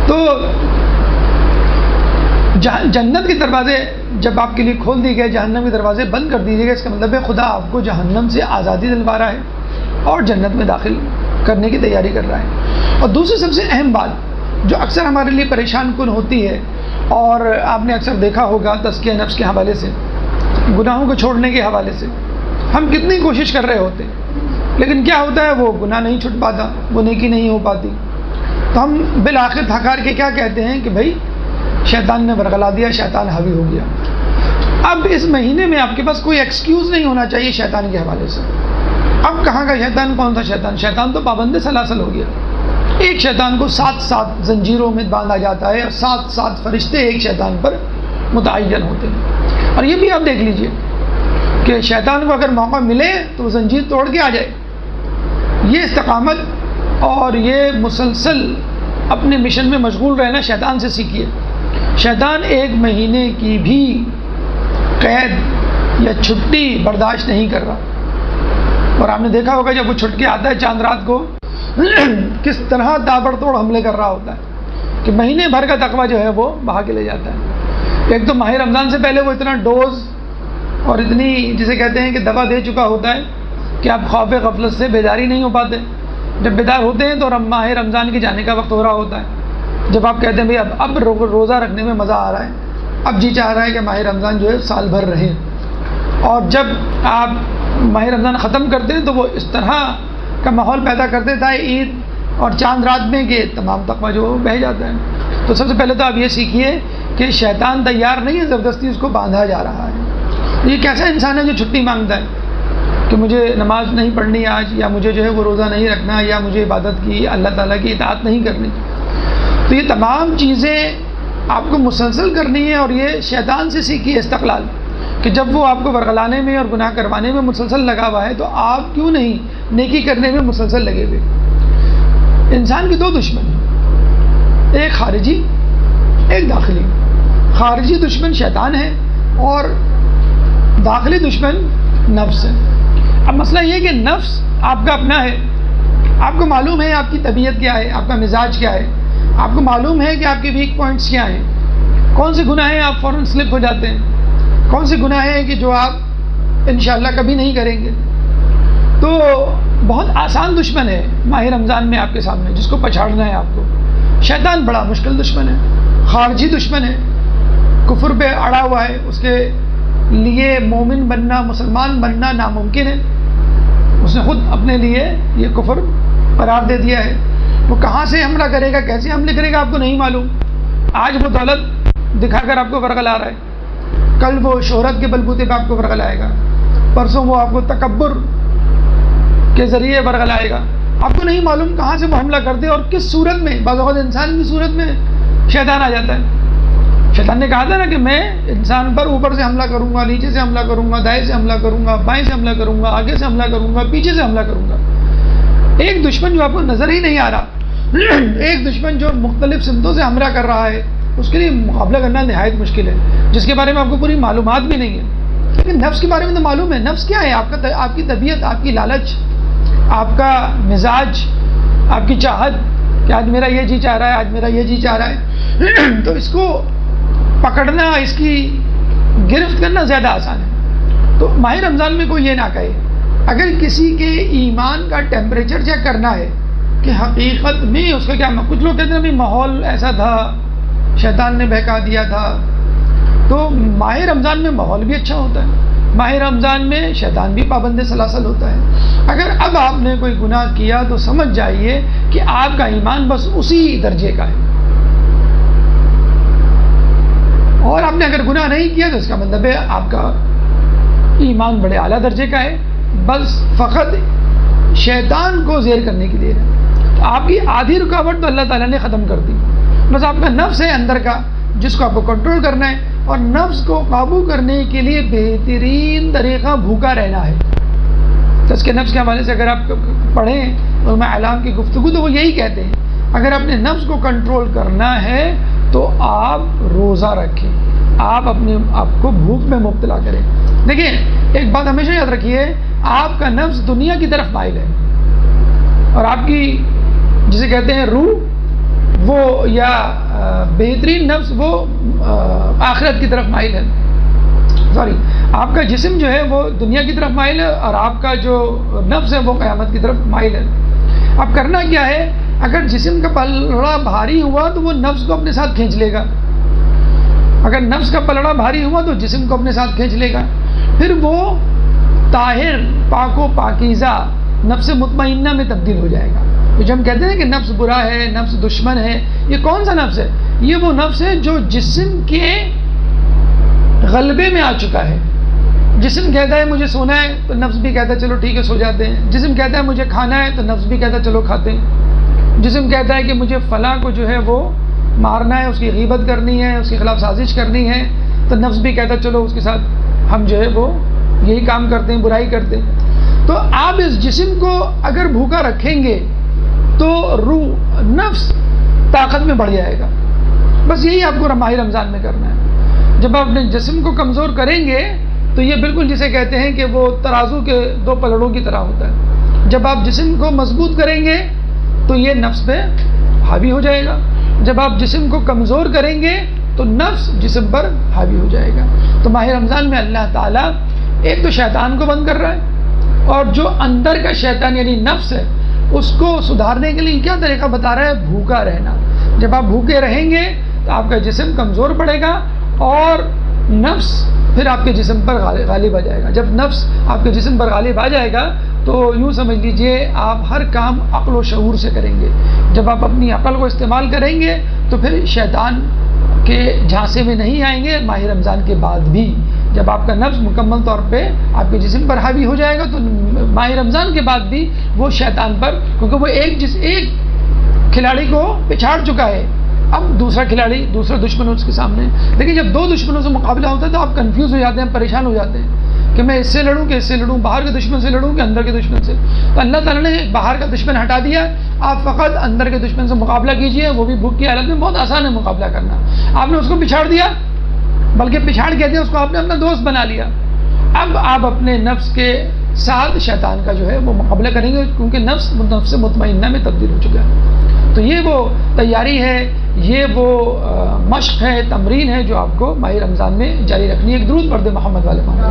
تو جنت کے دروازے جب آپ کے لیے کھول دیے گئے، جہنم کے دروازے بند کر دیجیے گا، اس کا مطلب ہے خدا آپ کو جہنم سے آزادی دلوا رہا ہے اور جنت میں داخل کرنے کی تیاری کر رہا ہے. اور دوسری سب سے اہم بات جو اکثر ہمارے لیے پریشان کن ہوتی ہے، اور آپ نے اکثر دیکھا ہوگا تزکیہ نفس کے حوالے سے، گناہوں کو چھوڑنے کے حوالے سے ہم کتنی کوشش کر رہے ہوتے ہیں، لیکن کیا ہوتا ہے وہ گناہ نہیں چھٹ پاتا، وہ نیکی نہیں ہو پاتی. تو ہم بالآخر تھکار کے کیا کہتے ہیں کہ بھائی شیطان نے ورغلا دیا، شیطان حاوی ہو گیا. اب اس مہینے میں آپ کے پاس کوئی ایکسکیوز نہیں ہونا چاہیے شیطان کے حوالے سے. اب کہاں کا شیطان، کون سا شیطان؟ شیطان تو پابند سلاسل ہو گیا. ایک شیطان کو 7 زنجیروں میں باندھا جاتا ہے اور 7 فرشتے ایک شیطان پر متعین ہوتے ہیں. اور یہ بھی آپ دیکھ لیجئے کہ شیطان کو اگر موقع ملے تو وہ زنجیر توڑ کے آ جائے. یہ استقامت اور یہ مسلسل اپنے مشن میں مشغول رہنا شیطان سے سیکھیے. شیطان 1 مہینے کی بھی قید یا چھٹی برداشت نہیں کر رہا. اور آپ نے دیکھا ہوگا جب وہ چھٹ کے آتا ہے چاند رات کو کس طرح تابڑ توڑ حملے کر رہا ہوتا ہے کہ مہینے بھر کا تقویٰ جو ہے وہ بہا کے لے جاتا ہے. ایک تو ماہ رمضان سے پہلے وہ اتنا ڈوز اور اتنی جسے کہتے ہیں کہ دوا دے چکا ہوتا ہے کہ آپ خوف غفلت سے بیداری نہیں ہو پاتے. جب بیدار ہوتے ہیں تو ماہ رمضان کے جانے کا وقت ہو رہا ہوتا ہے. جب آپ کہتے ہیں بھائی اب روزہ رکھنے میں مزہ آ رہا ہے، اب جی چاہ رہا ہے کہ ماہ رمضان جو ہے سال بھر رہے. اور جب آپ ماہ رمضان ختم کرتے ہیں تو وہ اس طرح کا ماحول پیدا کر دیتا ہے عید اور چاند رات میں کہ تمام تقویٰ جو بہہ جاتا ہے. تو سب سے پہلے تو آپ یہ سیکھیے کہ شیطان تیار نہیں ہے، زبردستی اس کو باندھا جا رہا ہے. یہ کیسا انسان ہے جو چھٹی مانگتا ہے کہ مجھے نماز نہیں پڑھنی آج، یا مجھے جو ہے وہ روزہ نہیں رکھنا، یا مجھے عبادت کی اللہ تعالیٰ کی اطاعت نہیں کرنی. تو یہ تمام چیزیں آپ کو مسلسل کرنی ہے. اور یہ شیطان سے سیکھیے استقلال کہ جب وہ آپ کو ورغلانے میں اور گناہ کروانے میں مسلسل لگا ہوا ہے تو آپ کیوں نہیں نیکی کرنے میں مسلسل لگے ہوئے. انسان کے 2 دشمن ہیں. ایک خارجی ایک داخلی. خارجی دشمن شیطان ہے اور داخلی دشمن نفس ہے. اب مسئلہ یہ ہے کہ نفس آپ کا اپنا ہے، آپ کو معلوم ہے آپ کی طبیعت کیا ہے، آپ کا مزاج کیا ہے، آپ کو معلوم ہے کہ آپ کے ویک پوائنٹس کیا ہیں، کون سے گناہ ہیں آپ فوراً سلپ ہو جاتے ہیں، کون سے گناہ ہیں کہ جو آپ انشاءاللہ کبھی نہیں کریں گے. تو بہت آسان دشمن ہے ماہ رمضان میں آپ کے سامنے جس کو پچھاڑنا ہے آپ کو. شیطان بڑا مشکل دشمن ہے، خارجی دشمن ہے، کفر پہ اڑا ہوا ہے، اس کے لیے مومن بننا، مسلمان بننا ناممکن ہے. اس نے خود اپنے لیے یہ کفر قرار دے دیا ہے. وہ کہاں سے حملہ کرے گا، کیسے حملے کرے گا آپ کو نہیں معلوم. آج وہ دولت دکھا کر آپ کو ورغلا رہا ہے، کل وہ شہرت کے بلبوتے پہ آپ کو ورغلائے گا، پرسوں وہ آپ کو تکبر کے ذریعے ورغلائے گا. آپ کو نہیں معلوم کہاں سے وہ حملہ کر دے اور کس صورت میں. بعض اوقات انسان کی صورت میں شیطان آ جاتا ہے. شیطان نے کہا تھا نا کہ میں انسان پر اوپر سے حملہ کروں گا، نیچے سے حملہ کروں گا، دائیں سے حملہ کروں گا، بائیں سے حملہ کروں گا، آگے سے حملہ کروں گا، پیچھے سے حملہ کروں گا. ایک دشمن جو آپ کو نظر ہی نہیں آ رہا، ایک دشمن جو مختلف سمتوں سے حملہ کر رہا ہے، اس کے لیے مقابلہ کرنا نہایت مشکل ہے، جس کے بارے میں آپ کو پوری معلومات بھی نہیں ہے. لیکن نفس کے بارے میں تو معلوم ہے. نفس کیا ہے؟ آپ کی طبیعت، آپ کی لالچ، آپ کا مزاج، آپ کی چاہت کہ آج میرا یہ جی چاہ رہا ہے، آج میرا یہ جی چاہ رہا ہے. تو اس کو پکڑنا، اس کی گرفت کرنا زیادہ آسان ہے. تو ماہ رمضان میں کوئی یہ نہ کہے، اگر کسی کے ایمان کا ٹیمپریچر چیک کرنا ہے کہ حقیقت میں اس کا کیا. کچھ لوگ کہتے ہیں کہ ماحول ایسا تھا، شیطان نے بہکا دیا تھا. تو ماہ رمضان میں ماحول بھی اچھا ہوتا ہے، ماہ رمضان میں شیطان بھی پابند سلاسل ہوتا ہے. اگر اب آپ نے کوئی گناہ کیا تو سمجھ جائیے کہ آپ کا ایمان بس اسی درجے کا ہے، اور آپ نے اگر گناہ نہیں کیا تو اس کا مطلب ہے آپ کا ایمان بڑے اعلیٰ درجے کا ہے. بس فقط شیطان کو زیر کرنے کی دیر ہے. تو آپ کی آدھی رکاوٹ تو اللہ تعالیٰ نے ختم کر دی. بس آپ کا نفس ہے اندر کا جس کو آپ کو کنٹرول کرنا ہے، اور نفس کو قابو کرنے کے لیے بہترین طریقہ بھوکا رہنا ہے. تزکیہ نفس کے حوالے سے اگر آپ پڑھیں علماء اعلام کی گفتگو تو وہ یہی کہتے ہیں اگر اپنے نفس کو کنٹرول کرنا ہے تو آپ روزہ رکھیں، آپ اپنے آپ کو بھوک میں مبتلا کریں. دیکھیں ایک بات ہمیشہ یاد رکھیے، آپ کا نفس دنیا کی طرف مائل ہے، اور آپ کی جسے کہتے ہیں روح وہ یا بہترین نفس وہ آخرت کی طرف مائل ہے. آپ کا جسم جو ہے وہ دنیا کی طرف مائل ہے، اور آپ کا جو نفس ہے وہ قیامت کی طرف مائل ہے. اب کرنا کیا ہے؟ اگر جسم کا پلڑا بھاری ہوا تو وہ نفس کو اپنے ساتھ کھینچ لے گا، اگر نفس کا پلڑا بھاری ہوا تو جسم کو اپنے ساتھ کھینچ لے گا. پھر وہ طاہر، پاک و پاکیزہ نفس مطمئنہ میں تبدیل ہو جائے گا. جو ہم کہتے ہیں کہ نفس برا ہے، نفس دشمن ہے، یہ کون سا نفس ہے؟ یہ وہ نفس ہے جو جسم کے غلبے میں آ چکا ہے. جسم کہتا ہے مجھے سونا ہے تو نفس بھی کہتا ہے چلو ٹھیک ہے سو جاتے ہیں. جسم کہتا ہے مجھے کھانا ہے تو نفس بھی کہتا ہے چلو کھاتے ہیں. جسم کہتا ہے کہ مجھے فلاں کو جو ہے وہ مارنا ہے، اس کی غیبت کرنی ہے، اس کے خلاف سازش کرنی ہے، تو نفس بھی کہتا ہے چلو اس کے ساتھ ہم جو ہے وہ یہی کام کرتے ہیں، برائی کرتے ہیں. تو آپ اس جسم کو اگر بھوکا رکھیں گے تو روح، نفس طاقت میں بڑھ جائے گا. بس یہی آپ کو ماہ رمضان میں کرنا ہے. جب آپ اپنے جسم کو کمزور کریں گے تو یہ بالکل جسے کہتے ہیں کہ وہ ترازو کے دو پلڑوں کی طرح ہوتا ہے. جب آپ جسم کو مضبوط کریں گے تو یہ نفس پہ حاوی ہو جائے گا، جب آپ جسم کو کمزور کریں گے تو نفس جسم پر حاوی ہو جائے گا. تو ماہ رمضان میں اللہ تعالیٰ ایک تو شیطان کو بند کر رہا ہے، اور جو اندر کا شیطان یعنی نفس ہے اس کو سدھارنے کے لیے کیا طریقہ بتا رہا ہے؟ بھوکا رہنا. جب آپ بھوکے رہیں گے تو آپ کا جسم کمزور پڑے گا اور نفس پھر آپ کے جسم پر غالب آ جائے گا. جب نفس آپ کے جسم پر غالب آ جائے گا تو یوں سمجھ لیجئے آپ ہر کام عقل و شعور سے کریں گے. جب آپ اپنی عقل کو استعمال کریں گے تو پھر شیطان کے جھانسے میں نہیں آئیں گے. ماہ رمضان کے بعد بھی جب آپ کا نفس مکمل طور پہ آپ کے جسم پر حاوی ہو جائے گا تو ماہ رمضان کے بعد بھی وہ شیطان پر، کیونکہ وہ ایک کھلاڑی کو پچھاڑ چکا ہے، اب دوسرا کھلاڑی، دوسرا دشمن اس کے سامنے. لیکن جب دو دشمنوں سے مقابلہ ہوتا ہے تو آپ کنفیوز ہو جاتے ہیں، پریشان ہو جاتے ہیں کہ میں اس سے لڑوں کہ اس سے لڑوں، باہر کے دشمن سے لڑوں کہ اندر کے دشمن سے. تو اللہ تعالیٰ نے باہر کا دشمن ہٹا دیا، آپ فقط اندر کے دشمن سے مقابلہ کیجئے، وہ بھی بھوک کی حالت میں. بہت آسان ہے مقابلہ کرنا. آپ نے اس کو پچھاڑ دیا، بلکہ پچھاڑ کہتے ہیں اس کو آپ نے اپنا دوست بنا لیا. اب آپ اپنے نفس کے ساتھ شیطان کا جو ہے وہ مقابلہ کریں گے، کیونکہ نفس مطمئنہ میں تبدیل ہو چکا ہے. تو یہ وہ تیاری ہے، یہ وہ مشق ہے، تمرین ہے جو آپ کو ماہ رمضان میں جاری رکھنی ہے. ایک درود پڑھ دیں محمد والے محمد.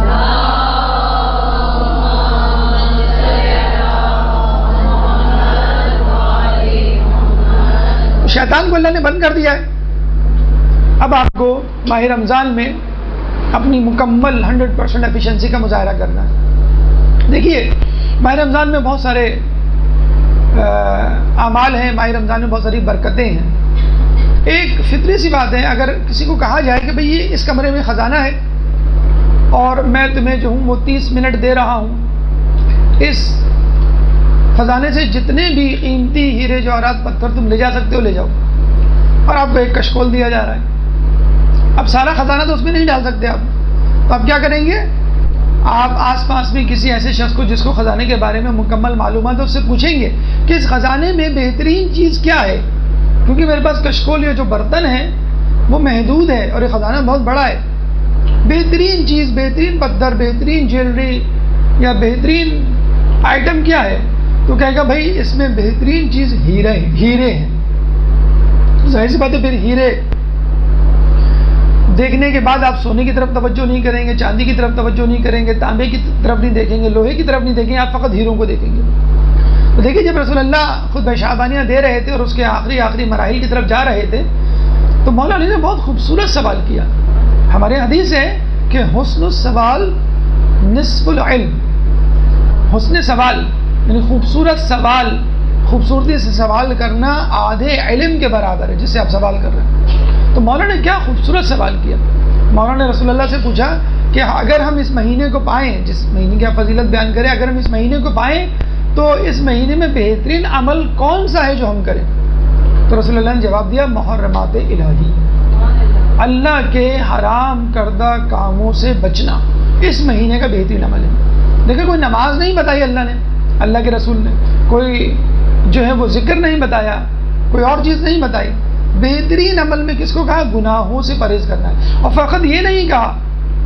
شیطان کو اللہ نے بند کر دیا ہے. اب آپ کو ماہ رمضان میں اپنی مکمل 100% ایفیشنسی کا مظاہرہ کرنا ہے. دیکھیے ماہ رمضان میں بہت سارے اعمال ہیں، ماہ رمضان میں بہت ساری برکتیں ہیں. ایک فطری سی بات ہے، اگر کسی کو کہا جائے کہ بھئی یہ اس کمرے میں خزانہ ہے اور میں تمہیں جو ہوں وہ 30 منٹ دے رہا ہوں، اس خزانے سے جتنے بھی قیمتی ہیرے جواہرات پتھر تم لے جا سکتے ہو لے جاؤ، اور آپ کو ایک کشکول دیا جا رہا ہے. اب سارا خزانہ تو اس میں نہیں ڈال سکتے آپ، تو آپ کیا کریں گے؟ آپ آس پاس بھی کسی ایسے شخص کو جس کو خزانے کے بارے میں مکمل معلومات ہے اس سے پوچھیں گے کہ اس خزانے میں بہترین چیز کیا ہے، کیونکہ میرے پاس کشکول یا جو برتن ہے وہ محدود ہے اور یہ خزانہ بہت بڑا ہے. بہترین چیز، بہترین پتھر، بہترین جیولری یا بہترین آئٹم کیا ہے؟ تو کہے گا بھائی اس میں بہترین چیز ہیرے ہیں. ظاہر سی بات ہے، پھر ہیرے دیکھنے کے بعد آپ سونے کی طرف توجہ نہیں کریں گے، چاندی کی طرف توجہ نہیں کریں گے، تانبے کی طرف نہیں دیکھیں گے، لوہے کی طرف نہیں دیکھیں گے، آپ فقط ہیروں کو دیکھیں گے. تو دیکھیے جب رسول اللہ خود شعبانیاں دے رہے تھے اور اس کے آخری مراحل کی طرف جا رہے تھے تو مولا علی نے بہت خوبصورت سوال کیا. ہمارے حدیث ہے کہ حسن السوال نصف العلم. حسن سوال یعنی خوبصورت سوال، خوبصورتی سے سوال کرنا آدھے علم کے برابر ہے جس سے آپ سوال کر رہے ہیں. تو مولانا نے کیا خوبصورت سوال کیا. مولانا نے رسول اللہ سے پوچھا کہ اگر ہم اس مہینے کو پائیں، جس مہینے کی آپ فضیلت بیان کریں، اگر ہم اس مہینے کو پائیں تو اس مہینے میں بہترین عمل کون سا ہے جو ہم کریں؟ تو رسول اللہ نے جواب دیا محرمات الہی، اللہ کے حرام کردہ کاموں سے بچنا اس مہینے کا بہترین عمل ہے. دیکھیں کوئی نماز نہیں بتائی اللہ نے، اللہ کے رسول نے کوئی جو ہے وہ ذکر نہیں بتایا، کوئی اور چیز نہیں بتائی. بہترین عمل میں کس کو کہا؟ گناہوں سے پرہیز کرنا ہے. اور فقط یہ نہیں کہا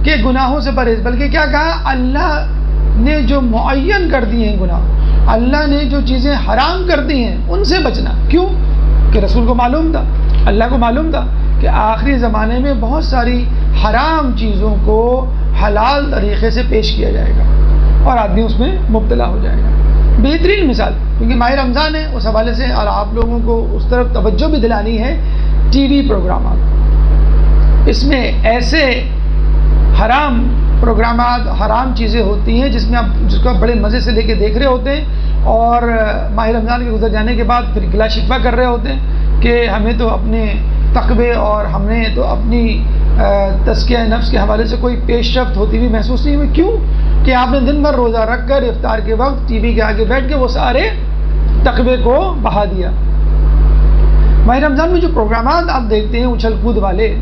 کہ گناہوں سے پرہیز، بلکہ کیا کہا؟ اللہ نے جو معین کر دی ہیں گناہ، اللہ نے جو چیزیں حرام کر دی ہیں ان سے بچنا. کیوں؟ کہ رسول کو معلوم تھا، اللہ کو معلوم تھا کہ آخری زمانے میں بہت ساری حرام چیزوں کو حلال طریقے سے پیش کیا جائے گا اور آدمی اس میں مبتلا ہو جائے گا. بہترین مثال، کیونکہ ماہ رمضان ہے اس حوالے سے، اور آپ لوگوں کو اس طرف توجہ بھی دلانی ہے. ٹی وی پروگرامات، اس میں ایسے حرام پروگرامات، حرام چیزیں ہوتی ہیں جس کو آپ بڑے مزے سے لے کے دیکھ رہے ہوتے ہیں، اور ماہ رمضان کے گزر جانے کے بعد پھر گلا شکوہ کر رہے ہوتے ہیں کہ ہمیں تو اپنے تقوی اور ہم نے تو اپنی تزکیہ نفس کے حوالے سے کوئی پیش رفت ہوتی ہوئی محسوس نہیں ہوئی. کیوں؟ کہ آپ نے دن بھر روزہ رکھ کر افطار کے وقت ٹی وی کے آگے بیٹھ کے وہ سارے تقوی کو بہا دیا. ماہ رمضان میں جو پروگرامات آپ دیکھتے ہیں اچھل کود والے،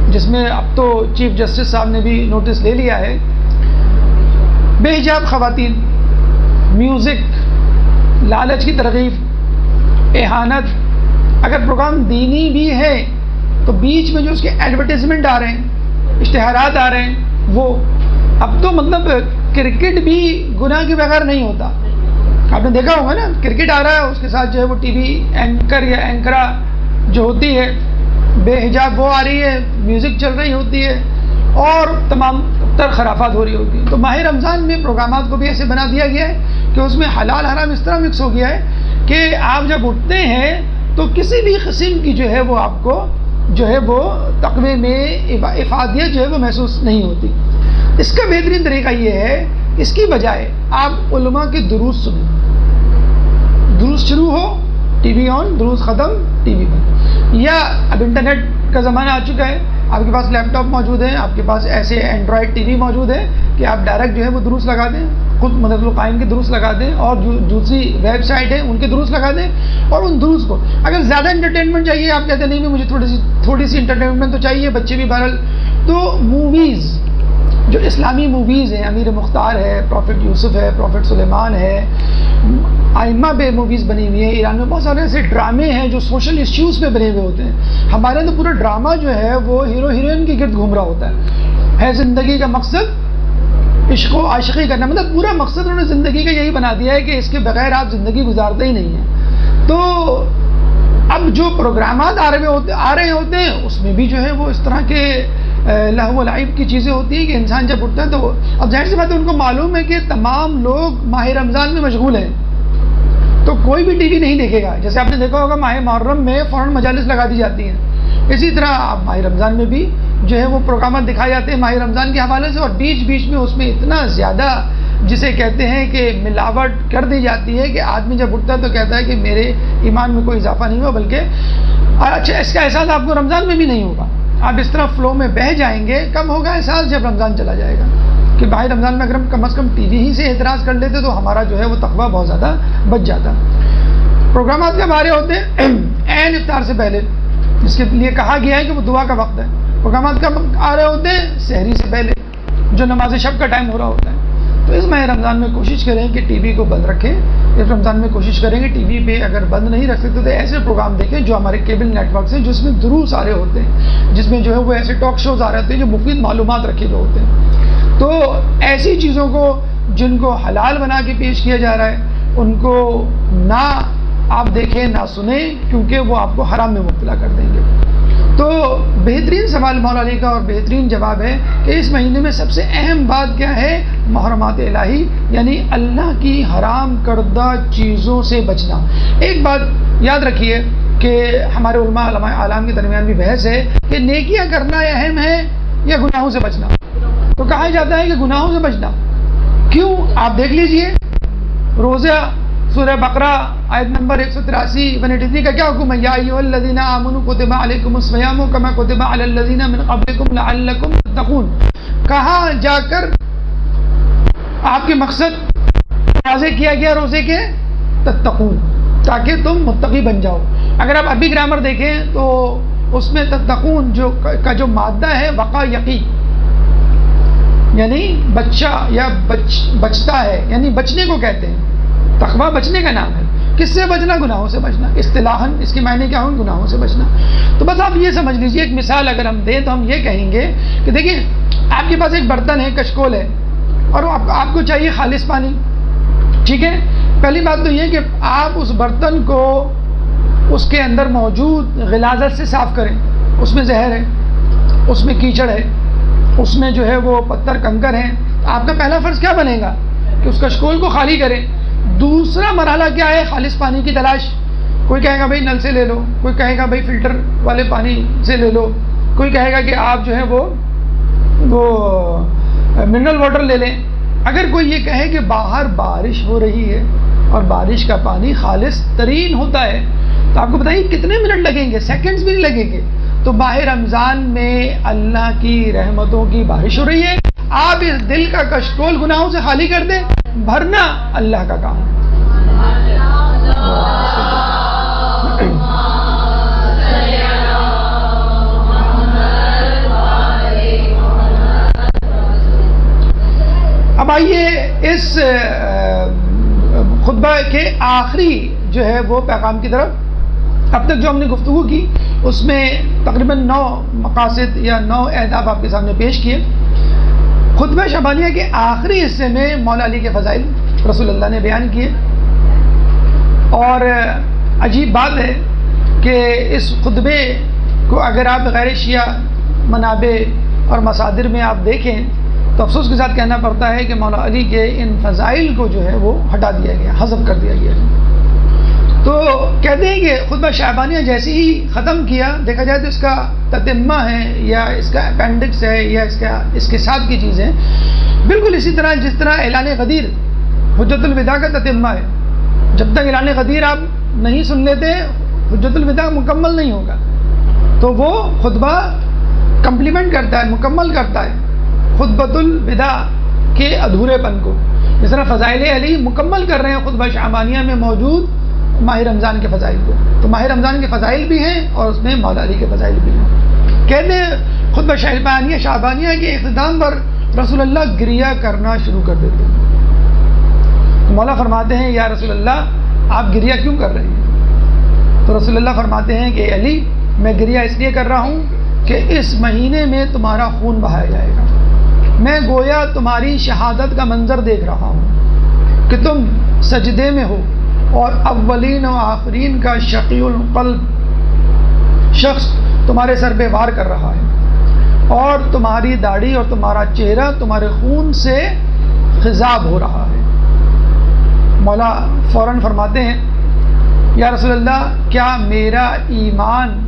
جس میں اب تو چیف جسٹس صاحب نے بھی نوٹس لے لیا ہے، بے حجاب خواتین، میوزک، لالچ کی ترغیب، اہانت. اگر پروگرام دینی بھی ہے تو بیچ میں جو اس کے ایڈورٹیزمنٹ آ رہے ہیں، اشتہارات آ رہے ہیں، وہ اب تو مطلب کرکٹ بھی گناہ کے بغیر نہیں ہوتا. آپ نے دیکھا ہوگا نا، کرکٹ آ رہا ہے اس کے ساتھ جو ہے وہ ٹی وی اینکر یا اینکرا جو ہوتی ہے بے حجاب وہ آ رہی ہے، میوزک چل رہی ہوتی ہے اور تمام تر خرافات ہو رہی ہوتی ہیں. تو ماہ رمضان میں پروگرامات کو بھی ایسے بنا دیا گیا ہے کہ اس میں حلال حرام اس طرح مکس ہو گیا ہے کہ آپ جب اٹھتے ہیں تو کسی بھی قسم کی جو ہے وہ آپ کو جو ہے وہ تقوی میں افادیت جو ہے وہ محسوس نہیں ہوتی. اس کا بہترین طریقہ یہ ہے، اس کی بجائے آپ علماء کے دروس سنیں. دروس شروع ہو، ٹی وی آن، دروس ختم، ٹی وی بند. یا اب انٹرنیٹ کا زمانہ آ چکا ہے، آپ کے پاس لیپ ٹاپ موجود ہے، آپ کے پاس ایسے اینڈرائڈ ٹی وی موجود ہے کہ آپ ڈائریکٹ جو ہے وہ دروس لگا دیں، خود مدرسۃ القائم کے دروس لگا دیں، اور جو دوسری ویب سائٹ ہے ان کے دروس لگا دیں. اور ان دروس کو اگر زیادہ انٹرٹینمنٹ چاہیے، آپ کہتے ہیں نہیں مجھے تھوڑی سی انٹرٹینمنٹ تو چاہیے، بچے بھی بہرحال، تو موویز جو اسلامی موویز ہیں، امیر مختار ہے، پروفٹ یوسف ہے، پروفٹ سلیمان ہے، آئمہ پہ موویز بنی ہوئی ہیں. ایران میں بہت سارے ایسے ڈرامے ہیں جو سوشل ایشوز پہ بنے ہوئے ہوتے ہیں. ہمارے تو پورا ڈرامہ جو ہے وہ ہیرو ہیروئن کے گرد گھوم رہا ہوتا ہے زندگی کا مقصد عشق و عاشقی کرنا. مطلب پورا مقصد انہوں نے زندگی کا یہی بنا دیا ہے کہ اس کے بغیر آپ زندگی گزارتے ہی نہیں ہیں. تو اب جو پروگرامات آ رہے ہوتے ہیں اس میں بھی جو ہے وہ اس طرح کے لہو و لعب کی چیزیں ہوتی ہیں کہ انسان جب اٹھتا ہے تو اب ظاہر سی بات ہے ان کو معلوم ہے کہ تمام لوگ ماہ رمضان میں مشغول ہیں تو کوئی بھی ٹی وی نہیں دیکھے گا. جیسے آپ نے دیکھا ہوگا ماہ محرم میں فوراً مجالس لگا دی جاتی ہیں, اسی طرح اب ماہ رمضان میں بھی جو ہے وہ پروگرامات دکھائے جاتے ہیں ماہ رمضان کے حوالے سے, اور بیچ بیچ میں اس میں اتنا زیادہ جسے کہتے ہیں کہ ملاوٹ کر دی جاتی ہے کہ آدمی جب اٹھتا ہے تو کہتا ہے کہ میرے ایمان میں کوئی اضافہ نہیں ہوا, بلکہ اچھا اس کا احساس آپ کو رمضان میں بھی نہیں ہوگا. آپ اس طرح فلو میں بہہ جائیں گے. کب ہوگا احساس؟ جب رمضان چلا جائے گا کہ بھائی رمضان میں اگر ہم کم از کم ٹی وی ہی سے اعتراض کر لیتے تو ہمارا جو ہے وہ تقویٰ بہت زیادہ بچ جاتا. پروگرامات کب آ رہے ہوتے ہیں؟ عین افطار سے پہلے, جس کے لیے کہا گیا ہے کہ وہ دعا کا وقت ہے. پروگرامات کب آ رہے ہوتے ہیں؟ سحری سے پہلے, جو نماز شب کا ٹائم ہو رہا ہوتا ہے. تو اس ماہ رمضان میں کوشش کریں کہ ٹی وی کو بند رکھیں. اس رمضان میں کوشش کریں کہ ٹی وی پہ اگر بند نہیں رکھ سکتے تو ایسے پروگرام دیکھیں جو ہمارے کیبل نیٹ ورکس ہیں, جس میں دروس آ رہے ہوتے ہیں, جس میں جو ہے وہ ایسے ٹاک شوز آ رہے ہوتے ہیں جو مفید معلومات رکھے ہوئے ہوتے ہیں. تو ایسی چیزوں کو جن کو حلال بنا کے پیش کیا جا رہا ہے ان کو نہ آپ دیکھیں نہ سنیں, کیونکہ وہ آپ کو حرام میں مبتلا کر دیں گے. تو بہترین سوال مولا علی کا اور بہترین جواب ہے کہ اس مہینے میں سب سے اہم بات کیا ہے؟ محرمات الہی, یعنی اللہ کی حرام کردہ چیزوں سے بچنا. ایک بات یاد رکھیے کہ ہمارے علماء اعلام کے درمیان بھی بحث ہے کہ نیکیاں کرنا اہم ہے یا گناہوں سے بچنا. تو کہا جاتا ہے کہ گناہوں سے بچنا. کیوں؟ آپ دیکھ لیجئے روزہ سورہ بقرہ آیت نمبر 183 کا کیا حکم ہے؟ یا ایھا الذین آمنوا کتب علیکم الصیام کما کتب علی الذین من قبلکم لعلکم تتقون. کہاں جا کر آپ کے مقصد واضح کیا گیا روزے کے؟ تتقون, تاکہ تم متقی بن جاؤ. اگر آپ عربی گرامر دیکھیں تو اس میں تتقون کا جو مادہ ہے وقع یقی, یعنی بچہ یا بچتا ہے, یعنی بچنے کو کہتے ہیں. تقویٰ بچنے کا نام ہے. کس سے بچنا؟ گناہوں سے بچنا. اصطلاحاً اس کے معنی کیا ہوں؟ گناہوں سے بچنا. تو بس آپ یہ سمجھ لیجئے, ایک مثال اگر ہم دیں تو ہم یہ کہیں گے کہ دیکھیں آپ کے پاس ایک برتن ہے, کشکول ہے, اور آپ کو چاہیے خالص پانی. ٹھیک ہے, پہلی بات تو یہ کہ آپ اس برتن کو اس کے اندر موجود غلاظت سے صاف کریں. اس میں زہر ہے, اس میں کیچڑ ہے, اس میں جو ہے وہ پتھر کنکر ہیں. آپ کا پہلا فرض کیا بنے گا کہ اس کشکول کو خالی کریں. دوسرا مرحلہ کیا ہے؟ خالص پانی کی تلاش. کوئی کہے گا بھائی نل سے لے لو, کوئی کہے گا بھائی فلٹر والے پانی سے لے لو, کوئی کہے گا کہ آپ جو ہے وہ منرل واٹر لے لیں. اگر کوئی یہ کہے کہ باہر بارش ہو رہی ہے اور بارش کا پانی خالص ترین ہوتا ہے, تو آپ کو بتائیے کتنے منٹ لگیں گے؟ سیکنڈز بھی نہیں لگیں گے. تو ماہ رمضان میں اللہ کی رحمتوں کی بارش ہو رہی ہے, آپ اس دل کا کشکول گناہوں سے خالی کر دیں, بھرنا اللہ کا کام ہے. اب آئیے اس خطبہ کے آخری جو ہے وہ پیغام کی طرف. اب تک جو ہم نے گفتگو کی اس میں تقریباً 9 مقاصد یا 9 اہداف آپ کے سامنے پیش کیے. خطبہ شعبانیہ کے آخری حصے میں مولا علی کے فضائل رسول اللہ نے بیان کیے. اور عجیب بات ہے کہ اس خطبے کو اگر آپ غیر شیعہ منابع اور مصادر میں آپ دیکھیں تو افسوس کے ساتھ کہنا پڑتا ہے کہ مولا علی کے ان فضائل کو جو ہے وہ ہٹا دیا گیا, حذف کر دیا گیا. تو کہتے ہیں کہ خطبہ شعبانیہ جیسے ہی ختم کیا, دیکھا جائے تو اس کا تتمہ ہے یا اس کا اپینڈکس ہے یا اس کے ساتھ کی چیزیں بالکل اسی طرح جس طرح اعلان غدیر حجت الوداع کا تتمہ ہے. جب تک اعلان غدیر آپ نہیں سن لیتے حجت الوداع مکمل نہیں ہوگا. تو وہ خطبہ کمپلیمنٹ کرتا ہے, مکمل کرتا ہے خطبۃ الوداع کے ادھورے پن کو. جس طرح فضائل علی مکمل کر رہے ہیں خطبہ شعبانیہ میں موجود ماہ رمضان کے فضائل کو. تو ماہ رمضان کے فضائل بھی ہیں اور اس میں مولا علی کے فضائل بھی ہیں. کہتے ہیں خطبہ شعبانیہ کے اختتام پر رسول اللہ گریہ کرنا شروع کر دیتے ہیں. تو مولا فرماتے ہیں یا رسول اللہ آپ گریہ کیوں کر رہے ہیں؟ تو رسول اللہ فرماتے ہیں کہ علی میں گریہ اس لیے کر رہا ہوں کہ اس مہینے میں تمہارا خون بہایا جائے گا. میں گویا تمہاری شہادت کا منظر دیکھ رہا ہوں کہ تم سجدے میں ہو اور اولین و آخرین کا شقی القلب شخص تمہارے سر پہ وار کر رہا ہے اور تمہاری داڑھی اور تمہارا چہرہ تمہارے خون سے خضاب ہو رہا ہے. مولا فوراً فرماتے ہیں یا رسول اللہ کیا میرا ایمان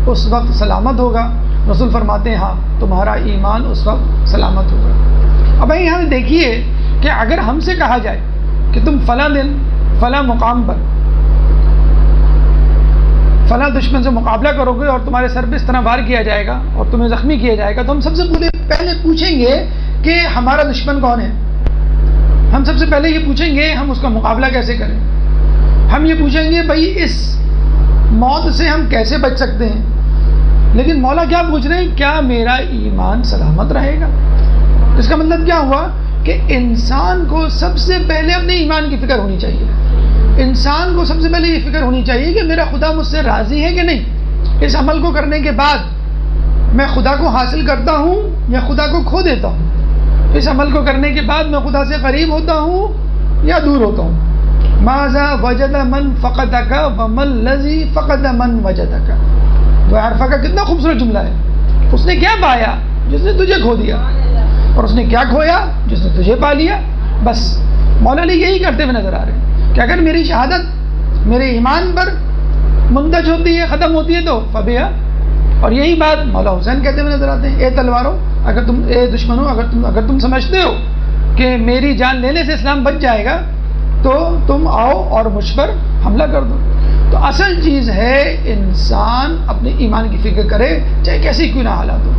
اس وقت سلامت ہوگا؟ رسول فرماتے ہیں ہاں تمہارا ایمان اس وقت سلامت ہوگا. اب یہاں دیکھیے کہ اگر ہم سے کہا جائے کہ تم فلاں دن فلاں مقام پر فلاں دشمن سے مقابلہ کرو گے اور تمہارے سر پہ اس طرح وار کیا جائے گا اور تمہیں زخمی کیا جائے گا، تو ہم سب سے پہلے پوچھیں گے کہ ہمارا دشمن کون ہے. ہم سب سے پہلے یہ پوچھیں گے ہم اس کا مقابلہ کیسے کریں. ہم یہ پوچھیں گے بھائی اس موت سے ہم کیسے بچ سکتے ہیں. لیکن مولا کیا پوچھ رہے ہیں؟ کیا میرا ایمان سلامت رہے گا؟ اس کا مطلب کیا ہوا کہ انسان کو سب سے پہلے اپنے ایمان کی فکر ہونی چاہیے. انسان کو سب سے پہلے یہ فکر ہونی چاہیے کہ میرا خدا مجھ سے راضی ہے کہ نہیں. اس عمل کو کرنے کے بعد میں خدا کو حاصل کرتا ہوں یا خدا کو کھو دیتا ہوں. اس عمل کو کرنے کے بعد میں خدا سے قریب ہوتا ہوں یا دور ہوتا ہوں. ماذا وجد من فقدک وما الذی فقد من وجدک. تو عرفہ کا کتنا خوبصورت جملہ ہے. اس نے کیا پایا؟ جس نے تجھے کھو دیا. اور اس نے کیا کھویا؟ جس نے تجھے پا لیا. بس مولا علی یہی کرتے ہوئے نظر آ رہے ہیں کہ اگر میری شہادت میرے ایمان پر منتج ہوتی ہے، ختم ہوتی ہے تو فبیا. اور یہی بات مولا حسین کہتے ہوئے نظر آتے ہیں، اے تلواروں اگر تم، اے دشمنوں اگر تم سمجھتے ہو کہ میری جان لینے سے اسلام بچ جائے گا تو تم آؤ اور مجھ پر حملہ کر دو. تو اصل چیز ہے انسان اپنے ایمان کی فکر کرے چاہے کیسی کیوں نہ حالات ہو.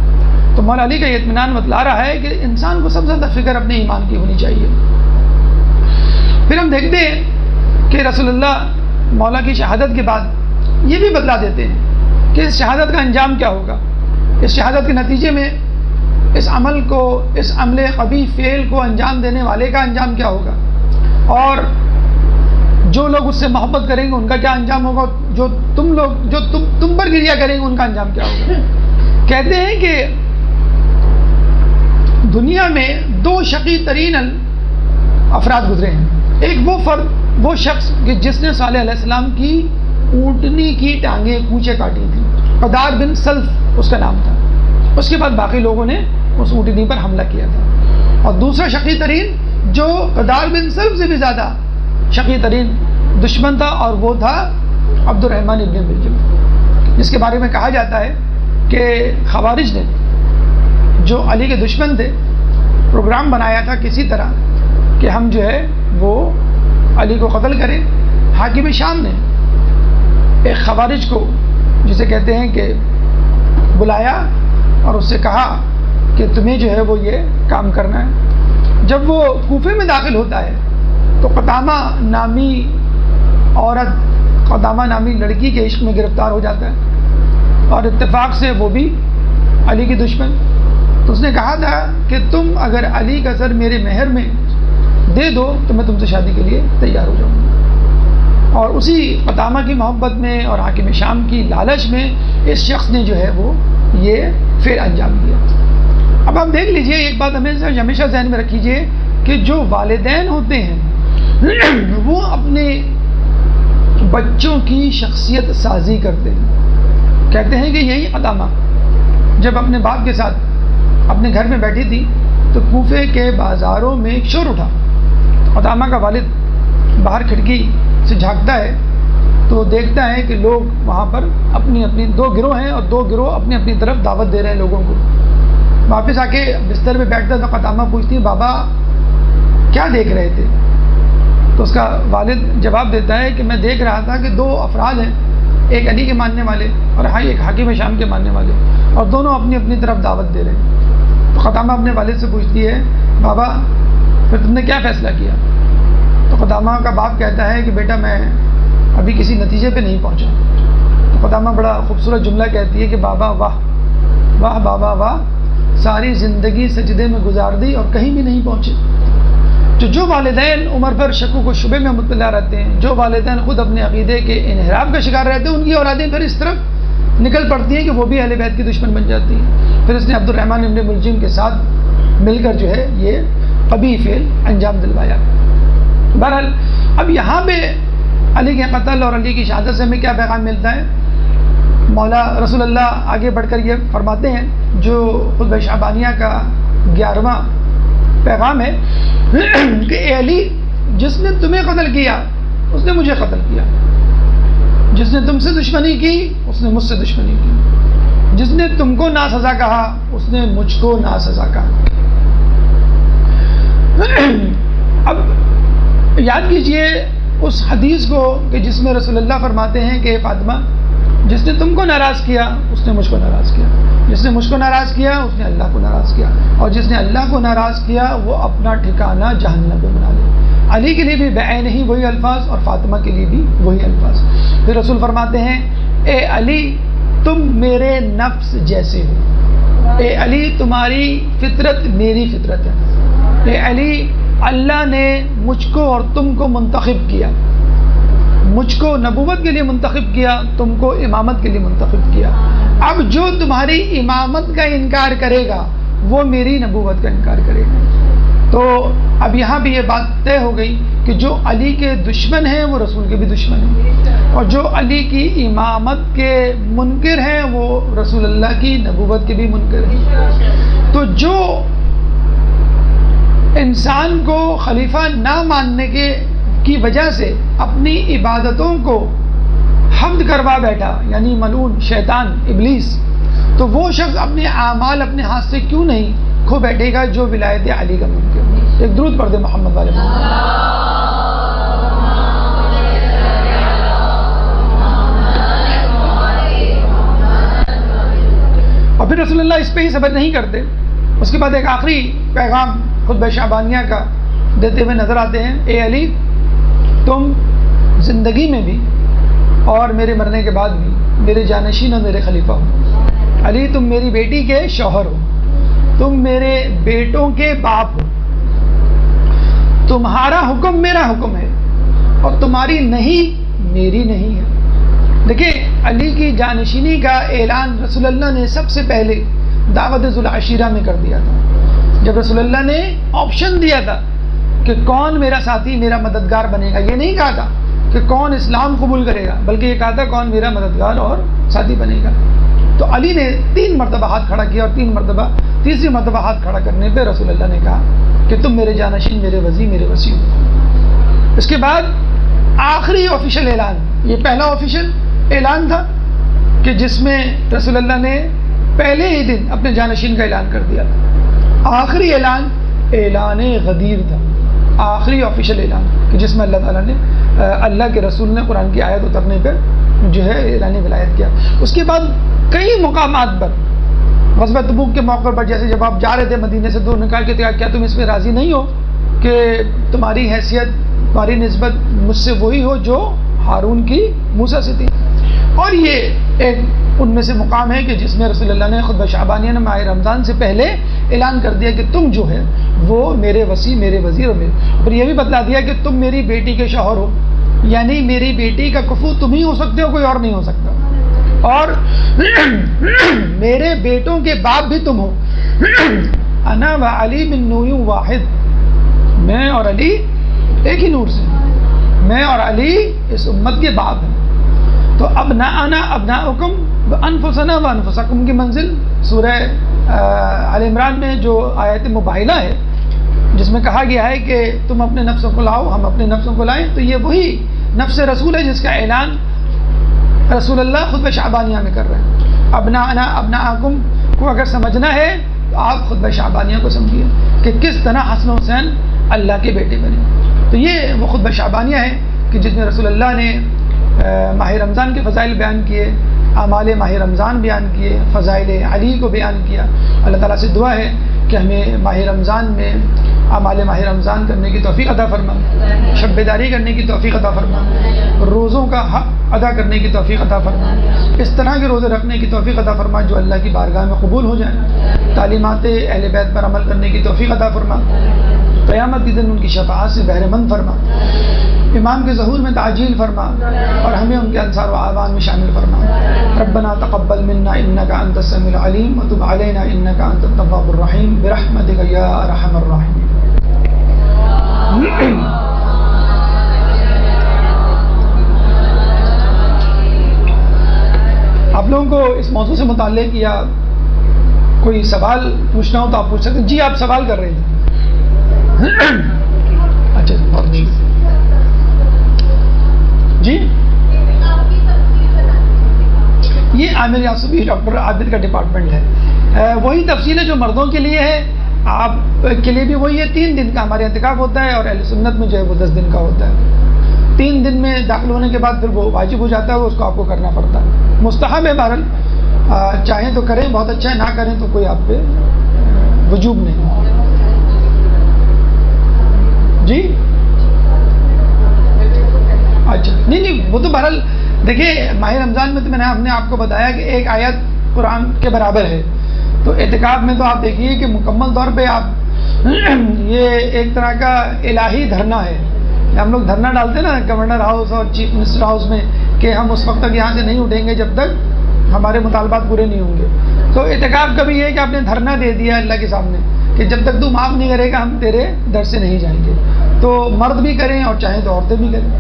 تو مولا علی کا یہ اطمینان بتلا رہا ہے کہ انسان کو سب سے زیادہ فکر اپنے ایمان کی ہونی چاہیے. پھر ہم دیکھتے ہیں کہ رسول اللہ مولا کی شہادت کے بعد یہ بھی بتلا دیتے ہیں کہ اس شہادت کا انجام کیا ہوگا. اس شہادت کے نتیجے میں اس عمل کو، اس عمل قبیح فعل کو انجام دینے والے کا انجام کیا ہوگا، اور جو لوگ اس سے محبت کریں گے ان کا کیا انجام ہوگا، جو تم پر گریہ کریں گے ان کا انجام کیا ہوگا. کہتے ہیں کہ دنیا میں دو شقی ترین افراد گزرے ہیں. ایک وہ فرد، وہ شخص کہ جس نے صالح علیہ السلام کی اونٹنی کی ٹانگیں کوچے کاٹی تھی. قدار بن سلف اس کا نام تھا. اس کے بعد باقی لوگوں نے اس اونٹنی پر حملہ کیا تھا. اور دوسرا شقی ترین جو قدار بن سلف سے بھی زیادہ شقی ترین دشمن تھا، اور وہ تھا عبد الرحمن ابن ملجم، جس کے بارے میں کہا جاتا ہے کہ خوارج نے، جو علی کے دشمن تھے، پروگرام بنایا تھا کسی طرح کہ ہم جو ہے وہ علی کو قتل کریں. حاکم شام نے ایک خوارج کو، جسے کہتے ہیں کہ بلایا اور اس سے کہا کہ تمہیں جو ہے وہ یہ کام کرنا ہے. جب وہ کوفے میں داخل ہوتا ہے تو قدامہ نامی عورت، قدامہ نامی لڑکی کے عشق میں گرفتار ہو جاتا ہے، اور اتفاق سے وہ بھی علی کی دشمن. تو اس نے کہا تھا کہ تم اگر علی کا سر میرے مہر میں دے دو تو میں تم سے شادی کے لیے تیار ہو جاؤں گا. اور اسی قدامہ کی محبت میں اور حاکم شام کی لالچ میں اس شخص نے جو ہے وہ یہ فعل انجام دیا. اب آپ دیکھ لیجئے، ایک بات ہمیشہ ذہن میں رکھیے کہ جو والدین ہوتے ہیں وہ اپنے بچوں کی شخصیت سازی کرتے ہیں. کہتے ہیں کہ یہی قدامہ جب اپنے باپ کے ساتھ اپنے گھر میں بیٹھی تھی تو کوفے کے بازاروں میں ایک شور اٹھا. قدامہ کا والد باہر کھڑکی سے جھانکتا ہے تو دیکھتا ہے کہ لوگ وہاں پر اپنی اپنی دو گروہ ہیں اور دو گروہ اپنی اپنی طرف دعوت دے رہے ہیں لوگوں کو. واپس آ کے بستر پہ بیٹھتا تو قدامہ پوچھتی بابا کیا دیکھ رہے تھے؟ تو اس کا والد جواب دیتا ہے کہ میں دیکھ رہا تھا کہ دو افراد ہیں، ایک علی کے ماننے والے اور ایک حاکم شام کے ماننے والے، اور دونوں اپنی اپنی طرف دعوت دے رہے ہیں. تو قدامہ اپنے والد سے پوچھتی ہے بابا پھر تم نے کیا فیصلہ کیا؟ تو قدامہ کا باپ کہتا ہے کہ بیٹا میں ابھی کسی نتیجے پہ نہیں پہنچا. تو قدامہ بڑا خوبصورت جملہ کہتی ہے کہ بابا واہ واہ بابا واہ، ساری زندگی سجدے میں گزار دی اور کہیں بھی نہیں پہنچے. جو والدین عمر پر شک و شبے میں مبتلا رہتے ہیں، جو والدین خود اپنے عقیدے کے انحراف کا شکار رہتے ہیں، ان کی اولادیں پھر اس طرف نکل پڑتی ہیں کہ وہ بھی اہل بیت کی دشمن بن جاتی ہیں. پھر اس نے عبد الرحمن ابن ملجم کے ساتھ مل کر جو ہے یہ قبیح فعل انجام دلوایا. بہرحال اب یہاں پہ علی کے قتل اور علی کی شہادت سے ہمیں کیا پیغام ملتا ہے؟ مولا رسول اللہ آگے بڑھ کر یہ فرماتے ہیں، جو خطبہ شعبانیہ کا 11واں پیغام ہے کہ اے علی، جس نے تمہیں قتل کیا اس نے مجھے قتل کیا، جس نے تم سے دشمنی کی اس نے مجھ سے دشمنی کی، جس نے تم کو ناسزا کہا اس نے مجھ کو ناسزا کہا. اب یاد کیجئے اس حدیث کو کہ جس میں رسول اللہ فرماتے ہیں کہ فاطمہ، جس نے تم کو ناراض کیا اس نے مجھ کو ناراض کیا، جس نے مجھ کو ناراض کیا اس نے اللہ کو ناراض کیا، اور جس نے اللہ کو ناراض کیا وہ اپنا ٹھکانہ جہنم میں بنا لے. علی کے لیے بھی بعین ہی وہی الفاظ اور فاطمہ کے لیے بھی وہی الفاظ. پھر رسول فرماتے ہیں، اے علی تم میرے نفس جیسے ہو، اے علی تمہاری فطرت میری فطرت ہے، اے علی اللہ نے مجھ کو اور تم کو منتخب کیا، مجھ کو نبوت کے لیے منتخب کیا، تم کو امامت کے لیے منتخب کیا. اب جو تمہاری امامت کا انکار کرے گا وہ میری نبوت کا انکار کرے گا. تو اب یہاں بھی یہ بات طے ہو گئی کہ جو علی کے دشمن ہیں وہ رسول کے بھی دشمن ہیں، اور جو علی کی امامت کے منکر ہیں وہ رسول اللہ کی نبوت کے بھی منکر ہیں. تو جو انسان کو خلیفہ نہ ماننے کی وجہ سے اپنی عبادتوں کو حمد کروا بیٹھا، یعنی ملعون شیطان ابلیس، تو وہ شخص اپنے اعمال اپنے ہاتھ سے کیوں نہیں کھو بیٹھے گا جو ولایت علی کا منکر. ایک درود پڑھ دے محمد والے محمد. اور پھر رسول اللہ اس پہ ہی صبر نہیں کرتے، اس کے بعد ایک آخری پیغام خطبہ شعبانیہ کا دیتے ہوئے نظر آتے ہیں. اے علی تم زندگی میں بھی اور میرے مرنے کے بعد بھی میرے جانشین اور میرے خلیفہ ہو. علی تم میری بیٹی کے شوہر ہو، تم میرے بیٹوں کے باپ ہو، تمہارا حکم میرا حکم ہے اور تمہاری نہیں میری نہیں ہے. دیکھیں علی کی جانشینی کا اعلان رسول اللہ نے سب سے پہلے دعوت ذو العشیرہ میں کر دیا تھا، جب رسول اللہ نے آپشن دیا تھا کہ کون میرا ساتھی میرا مددگار بنے گا. یہ نہیں کہا تھا کہ کون اسلام قبول کرے گا، بلکہ یہ کہا تھا کون میرا مددگار اور ساتھی بنے گا. تو علی نے 3 مرتبہ ہاتھ کھڑا کیا، اور تیسری مرتبہ ہاتھ کھڑا کرنے پہ رسول اللہ نے کہا کہ تم میرے جانشین، میرے وزیر، میرے وسیع ہو. اس کے بعد آخری آفیشیل اعلان، یہ پہلا آفیشیل اعلان تھا کہ جس میں رسول اللہ نے پہلے ہی دن اپنے جانشین کا اعلان کر دیا تھا. آخری اعلان اعلان غدیر تھا، آخری آفیشیل اعلان کہ جس میں اللہ تعالیٰ نے اللہ کے رسول نے قرآن کی آیت اترنے پہ جو ہے اعلان ولایت کیا. اس کے بعد کئی مقامات پر، غزوہ تبوک کے موقع پر، جیسے جب آپ جا رہے تھے مدینے سے دور، نکال کے کیا تم اس میں راضی نہیں ہو کہ تمہاری حیثیت، تمہاری نسبت مجھ سے وہی ہو جو ہارون کی موسیٰ سے تھی. اور یہ ایک ان میں سے مقام ہے کہ جس میں رسول اللہ نے خطبہ شعبانیہ نے ماہ رمضان سے پہلے اعلان کر دیا کہ تم جو ہے وہ میرے وسیع، میرے وزیر اور میرے، اور یہ بھی بتلا دیا کہ تم میری بیٹی کے شوہر ہو، یعنی میری بیٹی کا کفو تم ہی ہو سکتے ہو، کوئی اور نہیں ہو سکتا، اور میرے بیٹوں کے باپ بھی تم ہو. انا و علی من نور واحد، میں اور علی ایک ہی نور سے، میں اور علی اس امت کے باپ ہیں. تو ابناءنا ابناؤکم وانفسنا وانفسکم کی منزل سورہ آل عمران میں جو آیت مباہلہ ہے، جس میں کہا گیا ہے کہ تم اپنے نفسوں کو لاؤ، ہم اپنے نفسوں کو لائیں، تو یہ وہی نفس رسول ہے جس کا اعلان رسول اللہ خطبہ شعبانیہ میں کر رہے ہیں. ابناءنا ابناءکم کو اگر سمجھنا ہے تو آپ خطبہ شعبانیہ کو سمجھیے کہ کس طرح حسن حسین اللہ کے بیٹے بنے. تو یہ وہ خطبہ شعبانیہ ہے کہ جس میں رسول اللہ نے ماہ رمضان کے فضائل بیان کیے، اعمال ماہ رمضان بیان کیے، فضائل علی کو بیان کیا. اللہ تعالیٰ سے دعا ہے کہ ہمیں ماہ رمضان میں اعمال ماہ رمضان کرنے کی توفیق عطا فرما، شب بیداری کرنے کی توفیق عطا فرما، روزوں کا حق ادا کرنے کی توفیق عطا فرما، اس طرح کے روزے رکھنے کی توفیق عطا فرما جو اللہ کی بارگاہ میں قبول ہو جائیں، تعلیمات اہل بیت پر عمل کرنے کی توفیق عطا فرما، قیامت کے دن ان کی شفاعت سے بہرے مند فرما، امام کے ظہور میں تعجیل فرما اور ہمیں ان کے انصار و اعوان میں شامل فرما۔ ربنا تقبل منا انک انت السمیع العلیم وتب علینا انک انت التواب الرحیم برحمتک یا ارحم الراحمین۔ آپ لوگوں کو اس موضوع سے متعلق یا کوئی سوال پوچھنا ہو تو آپ پوچھ سکتے ہیں۔ جی آپ سوال کر رہے تھے؟ اچھا جی یہ عامر یاسوبی ڈاکٹر عابد کا ڈپارٹمنٹ ہے، وہی تفصیل ہے جو مردوں کے لیے ہے، آپ کے لیے بھی وہی ہے۔ 3 دن کا ہمارے اعتکاف ہوتا ہے اور اہل سنت میں جو ہے وہ 10 دن کا ہوتا ہے۔ 3 دن میں داخل ہونے کے بعد پھر وہ واجب ہو جاتا ہے، اس کو آپ کو کرنا پڑتا ہے، مستحب ہے بہرحال، چاہیں تو کریں بہت اچھا ہے، نہ کریں تو کوئی آپ پہ وجوب نہیں۔ جی اچھا نہیں وہ تو بہرحال دیکھیے ماہ رمضان میں تو ہم نے آپ کو بتایا کہ ایک آیت قرآن کے برابر ہے، تو اعتکاف میں تو آپ دیکھیے کہ مکمل طور پہ آپ یہ ایک طرح کا الہی دھرنا ہے، ہم لوگ دھرنا ڈالتے ہیں نا گورنر ہاؤس اور چیف منسٹر ہاؤس میں کہ ہم اس وقت تک یہاں سے نہیں اٹھیں گے جب تک ہمارے مطالبات پورے نہیں ہوں گے، تو اعتکاف کا بھی یہ ہے کہ آپ نے دھرنا دے دیا اللہ کے سامنے کہ جب تک تو معاف نہیں کرے گا ہم تیرے در سے نہیں جائیں گے، تو مرد بھی کریں اور چاہیں تو عورتیں بھی کریں۔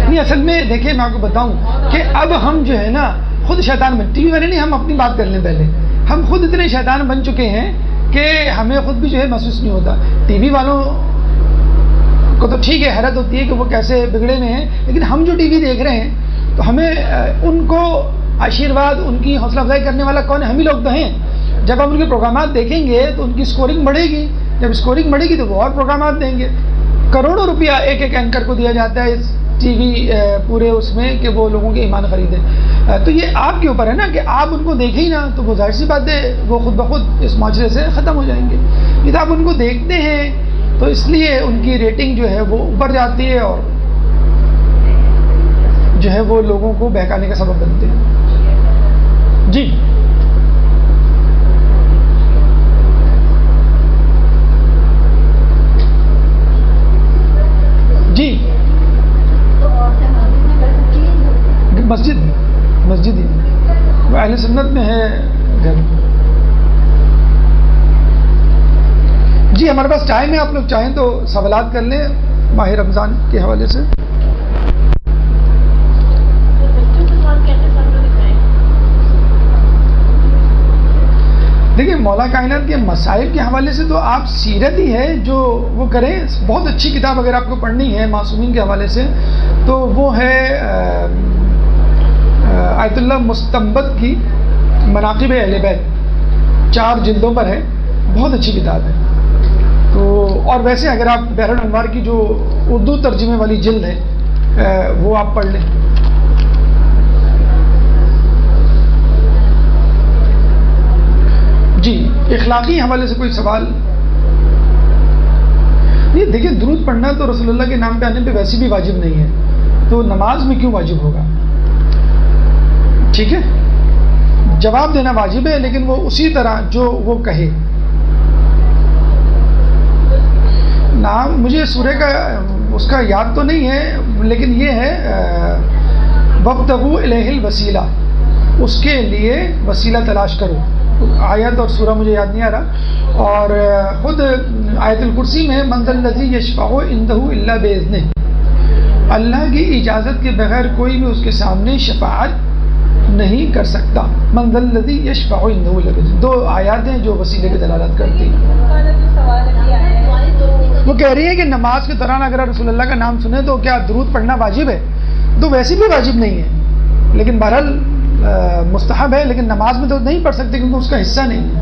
نہیں اصل میں دیکھیں میں آپ کو بتاؤں کہ اب ہم جو ہے نا خود شیطان بن، ٹی وی والے نہیں، ہم اپنی بات کر لیں پہلے، ہم خود اتنے شیطان بن چکے ہیں کہ ہمیں خود بھی جو ہے محسوس نہیں ہوتا۔ ٹی وی والوں کو تو ٹھیک ہے حیرت ہوتی ہے کہ وہ کیسے بگڑے میں ہیں، لیکن ہم جو ٹی وی دیکھ رہے ہیں تو ہمیں ان کو آشیرواد ان کی حوصلہ افزائی کرنے والا کون ہے؟ ہم ہی لوگ تو ہیں۔ جب ہم ان کے پروگرامات دیکھیں گے تو ان کی اسکورنگ بڑھے گی، جب اسکورنگ بڑھے گی تو وہ اور پروگرامات دیں گے۔ کروڑوں روپیہ ایک ایک اینکر کو دیا جاتا ہے اس ٹی وی پورے اس میں کہ وہ لوگوں کے ایمان خریدیں، تو یہ آپ کے اوپر ہے نا کہ آپ ان کو دیکھیں ہی نا تو وہ ظاہر سی بات ہے وہ خود بخود اس معاشرے سے ختم ہو جائیں گے۔ یہ آپ ان کو دیکھتے ہیں تو اس لیے ان کی ریٹنگ جو ہے وہ اوپر جاتی ہے اور جو ہے وہ لوگوں کو بہکانے کا سبب بنتے ہیں۔ جی جی مسجد ہی وہ اہل سنت میں ہے گھر۔ جی ہمارے پاس ٹائم ہے، آپ لوگ چاہیں تو سوالات کر لیں ماہ رمضان کے حوالے سے۔ دیکھیے مولا کائنات کے مسائل کے حوالے سے تو آپ سیرت ہی ہے جو وہ کریں، بہت اچھی کتاب اگر آپ کو پڑھنی ہے معصومین کے حوالے سے تو وہ ہے آیت اللہ مستنبط کی مناقب اہل بیت، 4 جلدوں پر ہے، بہت اچھی کتاب ہے۔ تو اور ویسے اگر آپ بحر الانوار کی جو اردو ترجمے والی جلد ہے وہ آپ پڑھ لیں۔ جی اخلاقی حوالے سے کوئی سوال نہیں؟ دیکھیے درود پڑھنا تو رسول اللہ کے نام پہ آنے پہ ویسے بھی واجب نہیں ہے، تو نماز میں کیوں واجب ہوگا؟ ٹھیک ہے جواب دینا واجب ہے لیکن وہ اسی طرح جو وہ کہے۔ نام مجھے سورہ کا اس کا یاد تو نہیں ہے لیکن یہ ہے وابتغوا الیہ الوسیلہ، اس کے لیے وسیلہ تلاش کرو، آیت اور سورہ مجھے یاد نہیں آ رہا۔ اور خود آیت الکرسی میں من ذا الذی یشفع عنده الا باذنہ، اللہ کی اجازت کے بغیر کوئی بھی اس کے سامنے شفاعت نہیں کر سکتا۔ من ذا الذی یشفع عنده الا باذنہ، 2 آیات ہیں جو وسیلے کی دلالت کرتی ہیں۔ وہ کہہ رہی ہے کہ نماز کے دوران اگر رسول اللہ کا نام سنیں تو کیا درود پڑھنا واجب ہے؟ تو ویسے بھی واجب نہیں ہے لیکن بہرحال مستحب ہے، لیکن نماز میں تو نہیں پڑھ سکتے کیونکہ اس کا حصہ نہیں ہے۔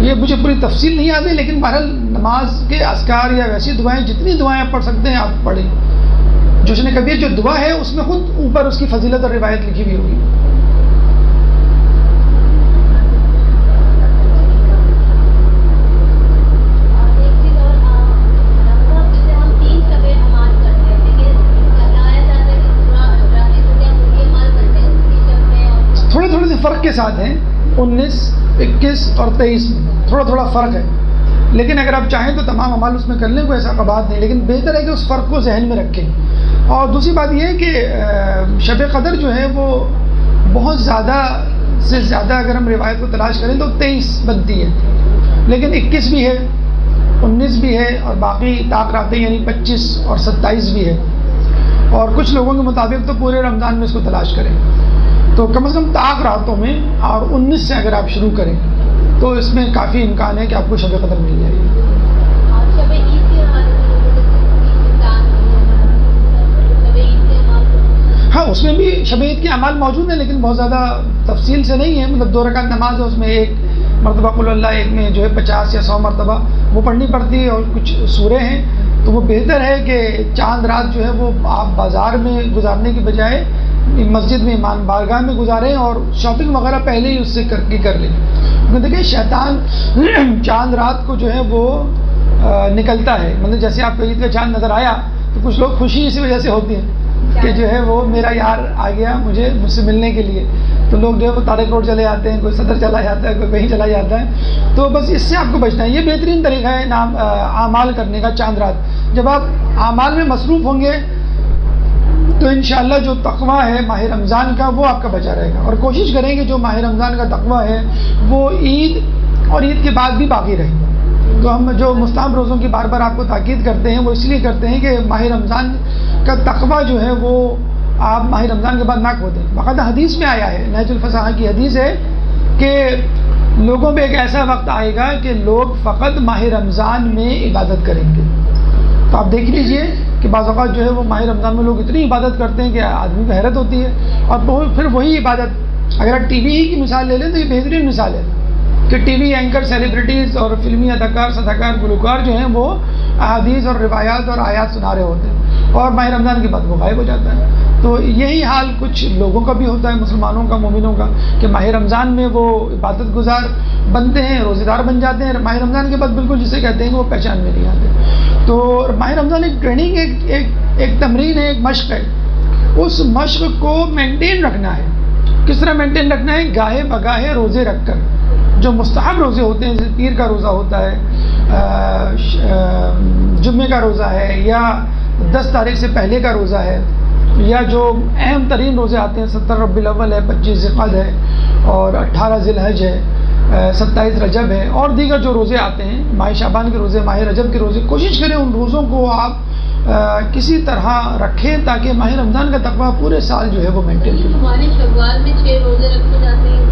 یہ مجھے پوری تفصیل نہیں یاد ہے لیکن بہرحال نماز کے اذکار یا ویسی دعائیں، جتنی دعائیں آپ پڑھ سکتے ہیں آپ پڑھیں. جشن کبیر جو دعا ہے اس میں خود اوپر اس کی فضیلت اور روایت لکھی ہوئی ہوگی. تھوڑے تھوڑے سے فرق کے ساتھ ہیں، 19، 21 اور 23 میں تھوڑا تھوڑا فرق ہے، لیکن اگر آپ چاہیں تو تمام اعمال اس میں کر لیں، کوئی ایسا بات نہیں، لیکن بہتر ہے کہ اس فرق کو ذہن میں رکھیں. اور دوسری بات یہ ہے کہ شب قدر جو ہے وہ بہت زیادہ سے زیادہ اگر ہم روایت کو تلاش کریں تو 23 بنتی ہے، لیکن 21 بھی ہے، 19 بھی ہے، اور باقی طاق راتیں یعنی 25 اور 27 بھی ہے. اور کچھ لوگوں کے مطابق تو پورے رمضان میں اس کو تلاش کریں، تو کم از کم طاق راتوں میں اور 19 سے اگر آپ شروع کریں تو اس میں کافی امکان ہے کہ آپ کو شب قدر مل جائے گی. ہاں اس میں بھی شب عید کے اعمال موجود ہیں، لیکن بہت زیادہ تفصیل سے نہیں ہے. مطلب 2 رکعت نماز ہے، اس میں ایک مرتبہ قل اللہ، ایک میں جو ہے 50 یا 100 مرتبہ وہ پڑھنی پڑتی ہے، اور کچھ سورے ہیں. تو وہ بہتر ہے کہ چاند رات جو ہے وہ آپ بازار میں گزارنے کے بجائے مسجد میں ایمان بارگاہ میں گزاریں، اور شاپنگ وغیرہ پہلے ہی اس سے کر لیں. کیونکہ دیکھیں شیطان چاند رات کو جو ہے وہ نکلتا ہے. مطلب جیسے آپ کو عید کا چاند نظر آیا تو کچھ لوگ خوشی اسی وجہ سے ہوتی ہے کہ جو ہے وہ میرا یار آ گیا مجھ سے ملنے کے لیے، تو لوگ جو ہے وہ طارق روڈ چلے جاتے ہیں، کوئی صدر چلا جاتا ہے، کوئی کہیں چلا جاتا ہے. تو بس اس سے آپ کو بچنا ہے. یہ بہترین طریقہ ہے اعمال کرنے کا چاند رات. جب آپ اعمال میں مصروف ہوں گے تو انشاءاللہ جو تقویٰ ہے ماہ رمضان کا وہ آپ کا بچا رہے گا. اور کوشش کریں کہ جو ماہ رمضان کا تقویٰ ہے وہ عید اور عید کے بعد بھی باقی رہے. تو ہم جو مستحب روزوں کی بار بار آپ کو تاکید کرتے ہیں وہ اس لیے کرتے ہیں کہ ماہ رمضان کا تقویٰ جو ہے وہ آپ ماہ رمضان کے بعد نہ کھو دیں. باقاعدہ حدیث میں آیا ہے، نہج الفصاحہ کی حدیث ہے کہ لوگوں پہ ایک ایسا وقت آئے گا کہ لوگ فقط ماہ رمضان میں عبادت کریں گے. تو آپ دیکھ لیجئے کہ بعض اوقات جو ہے وہ ماہ رمضان میں لوگ اتنی عبادت کرتے ہیں کہ آدمی کو حیرت ہوتی ہے. اور پھر وہی عبادت اگر آپ ٹی وی ہی کی مثال لے لیں تو یہ بہترین مثال ہے کہ ٹی وی اینکر سیلیبریٹیز اور فلمی اداکار، صداکار، گلوکار جو ہیں وہ احادیث اور روایات اور آیات سنا رہے ہوتے ہیں، اور ماہ رمضان کے بعد وہ غائب ہو جاتا ہے. تو یہی حال کچھ لوگوں کا بھی ہوتا ہے، مسلمانوں کا، مومنوں کا، کہ ماہ رمضان میں وہ عبادت گزار بنتے ہیں، روزے دار بن جاتے ہیں، ماہ رمضان کے بعد بالکل جسے کہتے ہیں کہ وہ پہچان میں نہیں آتے. تو ماہ رمضان ایک ٹریننگ، ایک تمرین ہے، ایک مشق ہے. اس مشق کو مینٹین رکھنا ہے. کس طرح مینٹین رکھنا ہے؟ گاہے بگاہے روزے رکھ کر. جو مستحب روزے ہوتے ہیں جیسے پیر کا روزہ ہوتا ہے، جمعے کا روزہ ہے، یا 10 تاریخ سے پہلے کا روزہ ہے، یا جو اہم ترین روزے آتے ہیں 17 ربیع الاول ہے، 25 ذوالقعدہ ہے، اور 18 ذی الحج ہے، 27 رجب ہے، اور دیگر جو روزے آتے ہیں، ماہ شعبان کے روزے، ماہ رجب کے روزے. کوشش کریں ان روزوں کو آپ کسی طرح رکھیں تاکہ ماہ رمضان کا تقویٰ پورے سال جو ہے وہ مینٹین کریں. ہمارے شوال میں 6 روزے رکھے جاتے ہیں.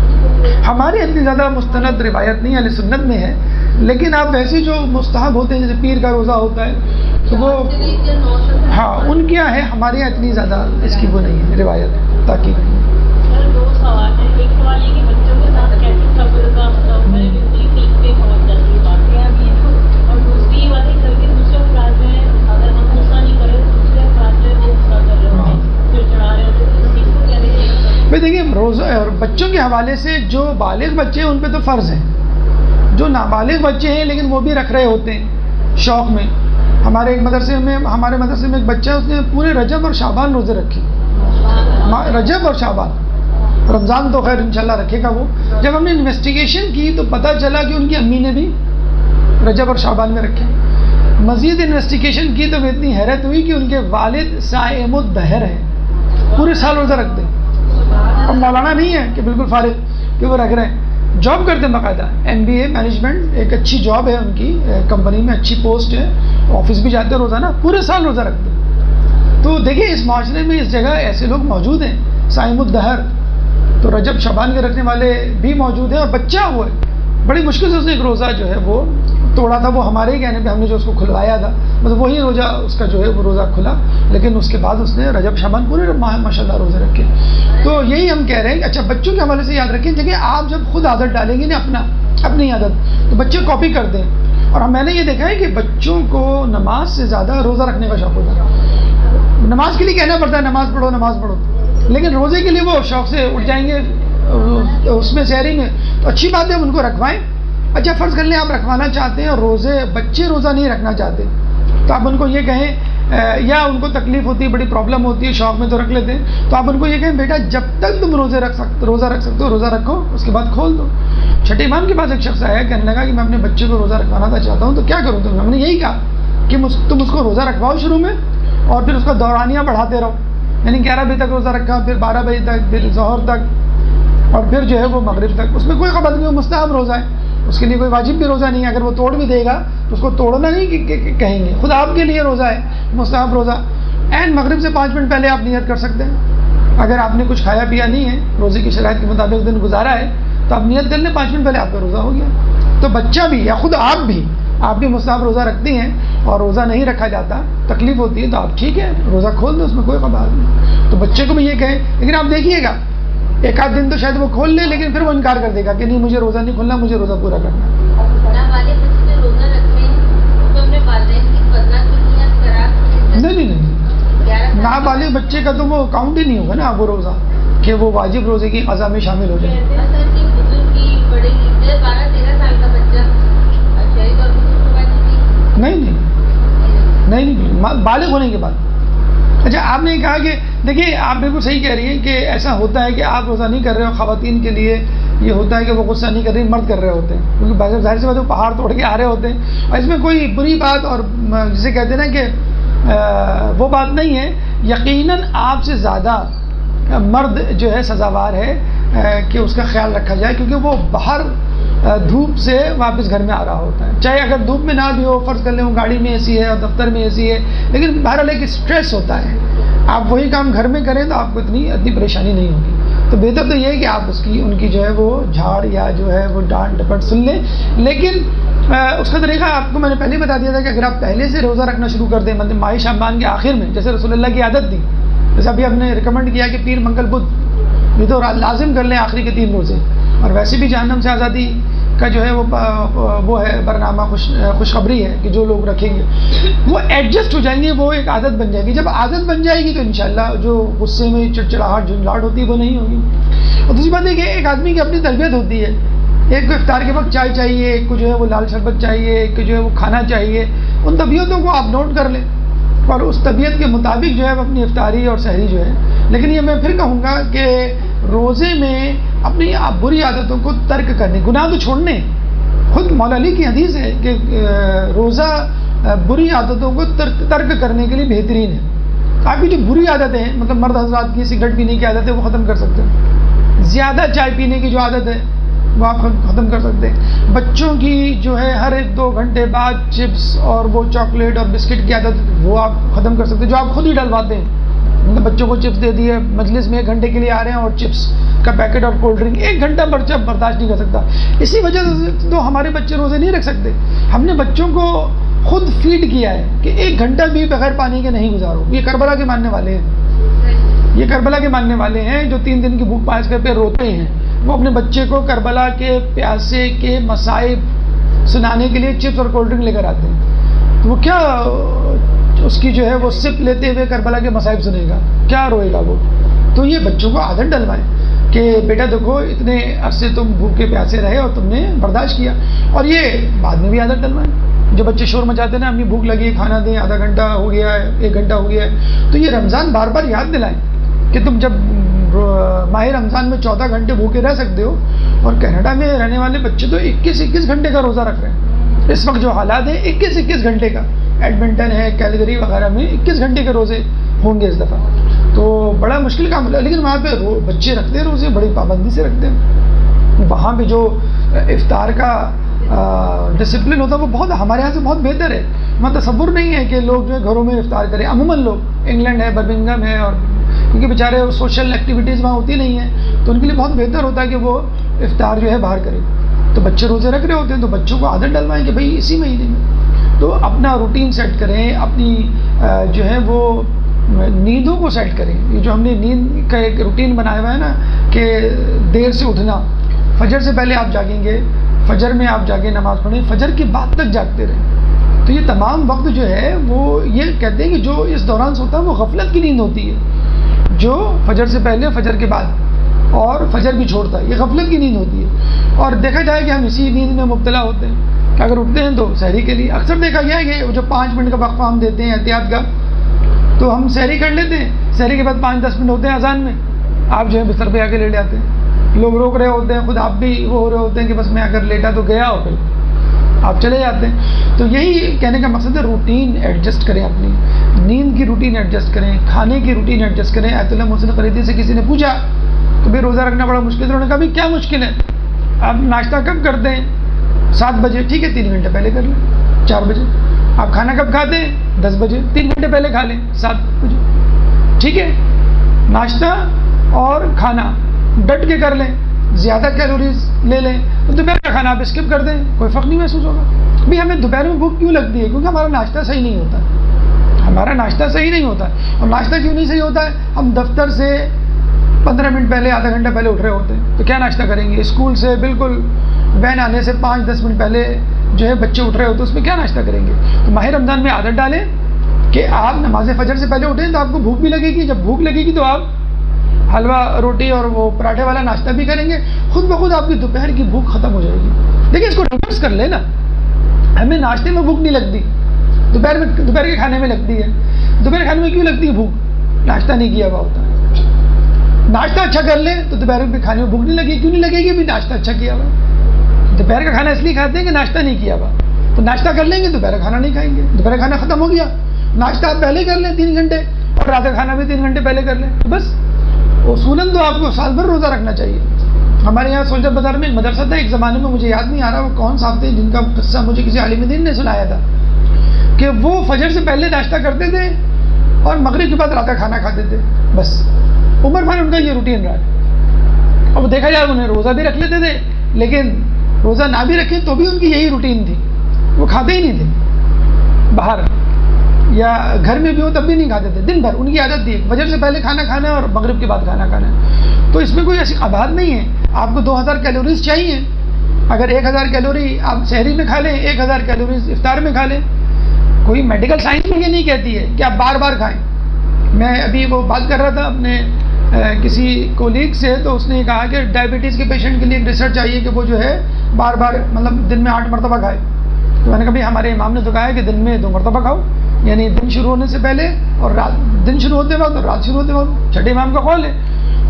ہمارے اتنی زیادہ مستند روایت نہیں اہل سنت میں ہے، لیکن آپ ویسے جو مستحب ہوتے ہیں جیسے پیر کا روزہ ہوتا ہے تو وہ ہاں ان کیا ہے، ہمارے یہاں اتنی زیادہ اس کی وہ نہیں ہے روایت تاکہ. سر 2 سوال ہیں. ایک سوال یہ کہ بچوں کے ساتھ کیسے صبر کا مطلب ہے، بالکل پیک پہ پہنچ جاتی ہے واقعہ بھی ہے. اور دوسری بات ہے گھر کے دوسرے افراد میں اگر ہم غصہ نہیں کریں تو دوسرے افراد میں وہ غصہ کر رہے ہوتے ہیں، پھر چڑھا رہے ہوتے ہیں، تو اس چیز کو کیا دیکھیے. بھائی دیکھیے روزہ اور بچوں کے حوالے سے جو بالغ بچے ہیں ان پہ تو فرض ہے. جو نابالغ بچے ہیں لیکن وہ بھی رکھ رہے ہوتے ہیں شوق میں. ہمارے مدرسے میں ایک بچہ ہے، اس نے پورے رجب اور شعبان روزے رکھے. رجب اور شعبان، رمضان تو خیر انشاءاللہ رکھے گا وہ. جب ہم نے انویسٹیگیشن کی تو پتہ چلا کہ ان کی امی نے بھی رجب اور شعبان میں رکھے. مزید انویسٹیگیشن کی تو اتنی حیرت ہوئی کہ ان کے والد صائم الدہر ہیں، پورے سال روزہ رکھتے ہیں. اور مولانا نہیں ہے کہ بالکل فارغ کہ وہ رکھ رہے ہیں، جاب کرتے ہیں باقاعدہ، MBA مینجمنٹ، ایک اچھی جاب ہے ان کی، کمپنی میں اچھی پوسٹ ہے، آفس بھی جاتے ہیں روزانہ، پورے سال روزہ رکھتے ہیں. تو دیکھیں اس معاشرے میں اس جگہ ایسے لوگ موجود ہیں صائم الدہر. تو رجب شعبان کے رکھنے والے بھی موجود ہیں، اور بچہ وہ ہے بڑی مشکل سے اس نے ایک روزہ جو ہے وہ توڑا تھا. وہ ہمارے ہی کہنے پہ ہم نے جو اس کو کھلوایا تھا، مطلب وہی روزہ اس کا جو ہے وہ روزہ کھلا، لیکن اس کے بعد اس نے رجب شعبان پورے ماہ ماشاءاللہ روزے رکھے. تو یہی ہم کہہ رہے ہیں کہ اچھا بچوں کے حوالے سے یاد رکھیں، دیکھیں آپ جب خود عادت ڈالیں گے نا اپنی عادت، تو بچے کاپی کرتے ہیں. اور میں نے یہ دیکھا ہے کہ بچوں کو نماز سے زیادہ روزہ رکھنے کا شوق ہوتا ہے. نماز کے لیے کہنا پڑتا ہے نماز پڑھو نماز پڑھو، لیکن روزے کے لیے وہ شوق سے اٹھ جائیں گے اس میں سحری میں. تو اچھی بات ہے ان کو رکھوائیں. اچھا فرض کر لیں آپ رکھوانا چاہتے ہیں اور بچے روزہ نہیں رکھنا چاہتے، تو آپ ان کو یہ کہیں یا ان کو تکلیف ہوتی ہے، بڑی پرابلم ہوتی ہے، شوق میں تو رکھ لیتے ہیں، تو آپ ان کو یہ کہیں بیٹا جب تک تم روزہ رکھ سکتے ہو روزہ رکھو، اس کے بعد کھول دو. چھٹے امام کے پاس ایک شخص آیا کہنے لگا کہ میں اپنے بچے کو روزہ رکھوانا تھا چاہتا ہوں تو کیا کروں. تو ہم نے یہی کہا کہ تم اس کو روزہ رکھواؤ شروع میں اور پھر اس کا دورانیہ بڑھاتے رہو، یعنی 11 بجے تک روزہ رکھا، پھر 12 بجے تک، پھر ظہر تک، اور پھر جو ہے وہ مغرب تک. اس میں کوئی خبر نہیں، وہ مستحب روزہ ہے، اس کے لیے کوئی واجب بھی روزہ نہیں ہے. اگر وہ توڑ بھی دے گا تو اس کو توڑنا نہیں کہیں گے، خود آپ کے لیے روزہ ہے مستحب روزہ. این مغرب سے 5 منٹ پہلے آپ نیت کر سکتے ہیں. اگر آپ نے کچھ کھایا پیا نہیں ہے، روزے کی شرائط کے مطابق دن گزارا ہے، تو آپ نیت کر لیں 5 منٹ پہلے آپ کا روزہ ہو گیا. تو بچہ بھی یا خود آپ بھی مستحب روزہ رکھتی ہیں اور روزہ نہیں رکھا جاتا، تکلیف ہوتی ہے، تو آپ ٹھیک ہے روزہ کھول دو، اس میں کوئی خبر نہیں. تو بچے کو بھی یہ کہیں، لیکن آپ دیکھیے گا ایک آدھ دن تو شاید وہ کھول لے، لیکن پھر وہ انکار کر دے گا کہ نہیں مجھے روزہ نہیں کھولنا، مجھے روزہ پورا کرنا. نہیں نابالغ بچے کا تو وہ کاؤنٹ ہی نہیں ہوگا نا وہ روزہ کہ وہ واجب روزے کی قضا میں شامل ہو جائے. نہیں بالغ ہونے کے بعد. اچھا آپ نے کہا کہ دیکھیے آپ بالکل صحیح کہہ رہی ہیں کہ ایسا ہوتا ہے کہ آپ روزہ نہیں کر رہے ہو، خواتین کے لیے یہ ہوتا ہے کہ وہ غصہ نہیں کر رہی، مرد کر رہے ہوتے ہیں، کیونکہ ظاہر سی بات ہے وہ پہاڑ توڑ کے آ رہے ہوتے ہیں، اور اس میں کوئی بری بات اور جسے کہتے ہیں نا کہ وہ بات نہیں ہے. یقیناً آپ سے زیادہ مرد جو ہے سزاوار ہے کہ اس کا خیال رکھا جائے، کیونکہ وہ باہر دھوپ سے واپس گھر میں آ رہا ہوتا ہے. چاہے اگر دھوپ میں نہ بھی ہو، فرض کر لیں وہ گاڑی میں اے سی ہے اور دفتر میں اے سی ہے، لیکن بہرحال ایک اسٹریس ہوتا ہے. آپ وہی کام گھر میں کریں تو آپ کو اتنی پریشانی نہیں ہوگی. تو بہتر تو یہ ہے کہ آپ ان کی جو ہے وہ جھاڑ یا جو ہے وہ ڈانٹ ڈپٹ سن لیں. لیکن اس کا طریقہ آپ کو میں نے پہلے بتا دیا تھا کہ اگر آپ پہلے سے روزہ رکھنا شروع کر دیں، مطلب ماہ شعبان کے آخر میں، جیسے رسول اللہ کی عادت تھی، جیسے ابھی ہم نے ریکمنڈ کیا کہ پیر منگل بدھ یہ تو لازم کر لیں آخری کے 3 روزے. اور ویسے بھی جہنم سے آزادی کا جو ہے وہ ہے برنامہ، خوشخبری ہے کہ جو لوگ رکھیں گے وہ ایڈجسٹ ہو جائیں گے، وہ ایک عادت بن جائے گی. جب عادت بن جائے گی تو انشاءاللہ جو غصے میں چڑچڑاہٹ جھنجھلاہٹ ہوتی ہے وہ نہیں ہوگی. اور دوسری بات ہے کہ ایک آدمی کی اپنی تربیت ہوتی ہے، ایک کو افطار کے وقت چائے چاہیے، ایک کو جو ہے وہ لال شربت چاہیے، ایک کو جو ہے وہ کھانا چاہیے. ان طبیعتوں کو آپ نوٹ کر لیں اور اس طبیعت کے مطابق جو ہے اپنی افطاری اور سحری جو ہے. لیکن یہ میں پھر کہوں گا کہ روزے میں اپنی بری عادتوں کو ترک کرنے، گناہ تو چھوڑنے. خود مولا علی کی حدیث ہے کہ روزہ بری عادتوں کو ترک کرنے کے لیے بہترین ہے. آپ کی جو بری عادتیں ہیں، مطلب مرد حضرات کی سگریٹ پینے کی عادت ہے وہ ختم کر سکتے ہیں، زیادہ چائے پینے کی جو عادت ہے وہ آپ ختم کر سکتے ہیں. بچوں کی جو ہے ہر 1-2 گھنٹے بعد چپس اور وہ چاکلیٹ اور بسکٹ کی عادت وہ آپ ختم کر سکتے ہیں، جو آپ خود ہی ڈلواتے ہیں. مطلب بچوں کو چپس دے دیے، مجلس میں 1 گھنٹے کے لیے آ رہے ہیں اور چپس کا پیکٹ اور کولڈ ڈرنک 1 گھنٹہ بچہ برداشت نہیں کر سکتا. اسی وجہ سے تو ہمارے بچے روزے نہیں رکھ سکتے. ہم نے بچوں کو خود فیڈ کیا ہے کہ 1 گھنٹہ بھی بغیر پانی کے نہیں گزارو. یہ کربلا کے ماننے والے ہیں، یہ کربلا کے ماننے والے ہیں جو 3 دن کی بھوک پاس کر پہ روتے ہیں. وہ اپنے بچے کو کربلا کے پیاسے کے مصائب سنانے کے لیے چپس اور کولڈ ڈرنک لے کر آتے ہیں. تو وہ کیا اس کی جو ہے وہ سپ لیتے ہوئے کربلا کے مصائب سنے گا، کیا روئے گا وہ. تو یہ بچوں کو عادت ڈلوائیں کہ بیٹا دیکھو اتنے عرصے تم بھوکے پیاسے رہے اور تم نے برداشت کیا. اور یہ بعد میں بھی عادت ڈلوائیں. جو بچے شور مچاتے ہیں نا امی بھوک لگی کھانا دیں، آدھا گھنٹہ ہو گیا ہے، 1 گھنٹہ ہو گیا ہے، تو یہ رمضان بار بار یاد دلائیں کہ تم جب ماہ رمضان میں 14 گھنٹے بھوکے رہ سکتے ہو. اور کینیڈا میں رہنے والے بچے تو 21 گھنٹے کا روزہ رکھ رہے ہیں. اس وقت جو حالات ہیں 21 گھنٹے کا، ایڈمنٹن ہے، کیلگری وغیرہ میں 21 گھنٹے کے روزے ہوں گے اس دفعہ. تو بڑا مشکل کام ہے، لیکن وہاں پہ بچے رکھتے ہیں روزے، بڑی پابندی سے رکھتے ہیں. وہاں پہ جو افطار کا ڈسپلن ہوتا ہے وہ بہت ہمارے یہاں سے بہت بہتر ہے. وہاں تصور نہیں ہے کہ لوگ جو ہے گھروں میں افطار کریں. عموماً لوگ انگلینڈ ہے، برمنگھم ہے، اور کیونکہ بیچارے سوشل ایکٹیویٹیز وہاں ہوتی نہیں ہیں تو ان کے لیے بہت بہتر ہوتا ہے کہ وہ افطار جو ہے باہر کریں. تو بچے روزے رکھ رہے ہوتے ہیں تو بچوں کو عادت ڈلوائیں کہ بھائی اسی مہینے میں تو اپنا روٹین سیٹ کریں، اپنی جو ہے وہ نیندوں کو سیٹ کریں. یہ جو ہم نے نیند کا ایک روٹین بنایا ہوا ہے نا کہ دیر سے اٹھنا، فجر سے پہلے آپ جاگیں گے، فجر میں آپ جاگے نماز پڑھیں، فجر کے بعد تک جاگتے رہیں. تو یہ تمام وقت جو ہے وہ یہ کہتے ہیں کہ جو اس دوران سوتا ہے وہ غفلت کی نیند ہوتی ہے. جو فجر سے پہلے، فجر کے بعد اور فجر بھی چھوڑتا ہے، یہ غفلت کی نیند ہوتی ہے. اور دیکھا جائے کہ ہم اسی نیند میں مبتلا ہوتے ہیں کہ اگر اٹھتے ہیں تو سحری کے لیے اکثر دیکھا گیا ہے کہ جو 5 منٹ کا وقفہ ہم دیتے ہیں احتیاط کا، تو ہم سحری کر لیتے ہیں، سحری کے بعد 5-10 منٹ ہوتے ہیں اذان میں، آپ جو ہے بستر پہ آ کے لیٹ جاتے ہیں. لوگ روک رہے ہوتے ہیں، خود آپ بھی وہ ہو رہے ہوتے ہیں کہ بس میں اگر لیٹا تو گیا، اور پھر آپ چلے جاتے ہیں. تو یہی کہنے کا مقصد ہے روٹین ایڈجسٹ کریں، اپنی نیند کی روٹین ایڈجسٹ کریں، کھانے کی روٹین ایڈجسٹ کریں. آیت اللہ محسن قریضی سے کسی نے پوچھا کہ بھائی روزہ رکھنا بڑا مشکل ہے. انہوں نے کہا بھائی کیا مشکل ہے، آپ ناشتہ کب کرتے ہیں؟ 7 بجے. ٹھیک ہے 3 گھنٹے پہلے کر لیں 4 بجے. آپ کھانا کب کھاتے ہیں؟ 10 بجے. 3 گھنٹے پہلے کھا لیں 7 بجے. ٹھیک ہے، ناشتہ اور کھانا ڈٹ کے کر لیں، زیادہ کیلوریز لے لیں. تو دوپہر کا کھانا آپ اسکپ کر دیں، کوئی فرق نہیں محسوس ہوگا. بھئی ہمیں دوپہر میں بھوک کیوں لگتی ہے؟ کیونکہ ہمارا ناشتہ صحیح نہیں ہوتا. ہمارا ناشتہ صحیح نہیں ہوتا. اور ناشتہ کیوں نہیں صحیح ہوتا ہے؟ ہم دفتر سے 15 منٹ پہلے، آدھا گھنٹہ پہلے اٹھ رہے ہوتے ہیں، تو کیا ناشتہ کریں گے؟ اسکول سے بالکل وین آنے سے 5-10 منٹ پہلے جو ہے بچے اٹھ رہے ہوتے ہیں، اس میں کیا ناشتہ کریں گے؟ تو ماہ رمضان میں عادت ڈالیں کہ آپ نماز فجر سے پہلے اٹھیں تو آپ کو بھوک بھی لگے گی. جب بھوک لگے گی تو آپ حلوہ روٹی اور وہ پراٹھے والا ناشتہ بھی کریں گے، خود بخود آپ کی دوپہر کی بھوک ختم ہو جائے گی. دیکھیں اس کو ریورس کر لینا. ہمیں ناشتے میں بھوک نہیں لگتی، دوپہر کے کھانے میں لگتی ہے. دوپہر کے کھانے میں کیوں لگتی ہے بھوک؟ ناشتہ نہیں کیا ہوا ہوتا ہے. ناشتہ اچھا کر لیں تو دوپہر کے کھانے میں بھوک نہیں لگے. کیوں نہیں لگے گی؟ بھی ناشتہ اچھا کیا ہوا. دوپہر کا کھانا اس لیے کھاتے ہیں کہ ناشتہ نہیں کیا ہوا. تو ناشتہ کر لیں گے، دوپہر کا کھانا نہیں کھائیں گے. دوپہر کا کھانا ختم ہو گیا، ناشتہ آپ پہلے کر لیں 3 گھنٹے، اور رات کا کھانا بھی 3 گھنٹے پہلے کر لیں. بس اصولاً تو آپ کو سال بھر روزہ رکھنا چاہیے. ہمارے یہاں سولجر بازار میں ایک مدرسہ تھا، ایک زمانے میں، مجھے یاد نہیں آ رہا وہ کون صاحب تھے، جن کا قصہ مجھے کسی عالم دین نے سنایا تھا کہ وہ فجر سے پہلے ناشتہ کرتے تھے اور مغرب کے بعد رات کا کھانا کھاتے تھے. بس عمر بھر ان کا یہ روٹین رہا. اب دیکھا جائے انہیں روزہ بھی رکھ لیتے تھے، لیکن روزہ نہ بھی رکھیں تو بھی ان کی یہی روٹین تھی. وہ کھاتے ہی نہیں تھے، باہر یا گھر میں بھی ہو تب بھی نہیں کھاتے تھے. دن بھر ان کی عادت تھی فجر سے پہلے کھانا کھانا اور مغرب کے بعد کھانا کھانا. تو اس میں کوئی ایسی قباحت نہیں ہے. آپ کو 2000 کیلوریز چاہیے، اگر 1000 کیلوری آپ سحری میں کھا لیں، 1000 کیلوریز افطار میں کھا لیں. کوئی میڈیکل سائنس میں یہ نہیں کہتی ہے کہ آپ بار بار کھائیں. میں ابھی وہ بات کر رہا تھا اپنے کسی کولیگ سے، تو اس نے کہا کہ ڈائبٹیز کے پیشنٹ کے لیے ایک ریسرچ چاہیے کہ وہ جو ہے بار بار مطلب دن میں 8 مرتبہ کھائے. تو میں نے کہا بھائی ہمارے امام نے تو کہا ہے کہ دن میں 2 مرتبہ کھاؤ، یعنی دن شروع ہونے سے پہلے اور رات، دن شروع ہوتے وقت اور رات شروع ہوتے وقت. چھٹے امام کا قول ہے.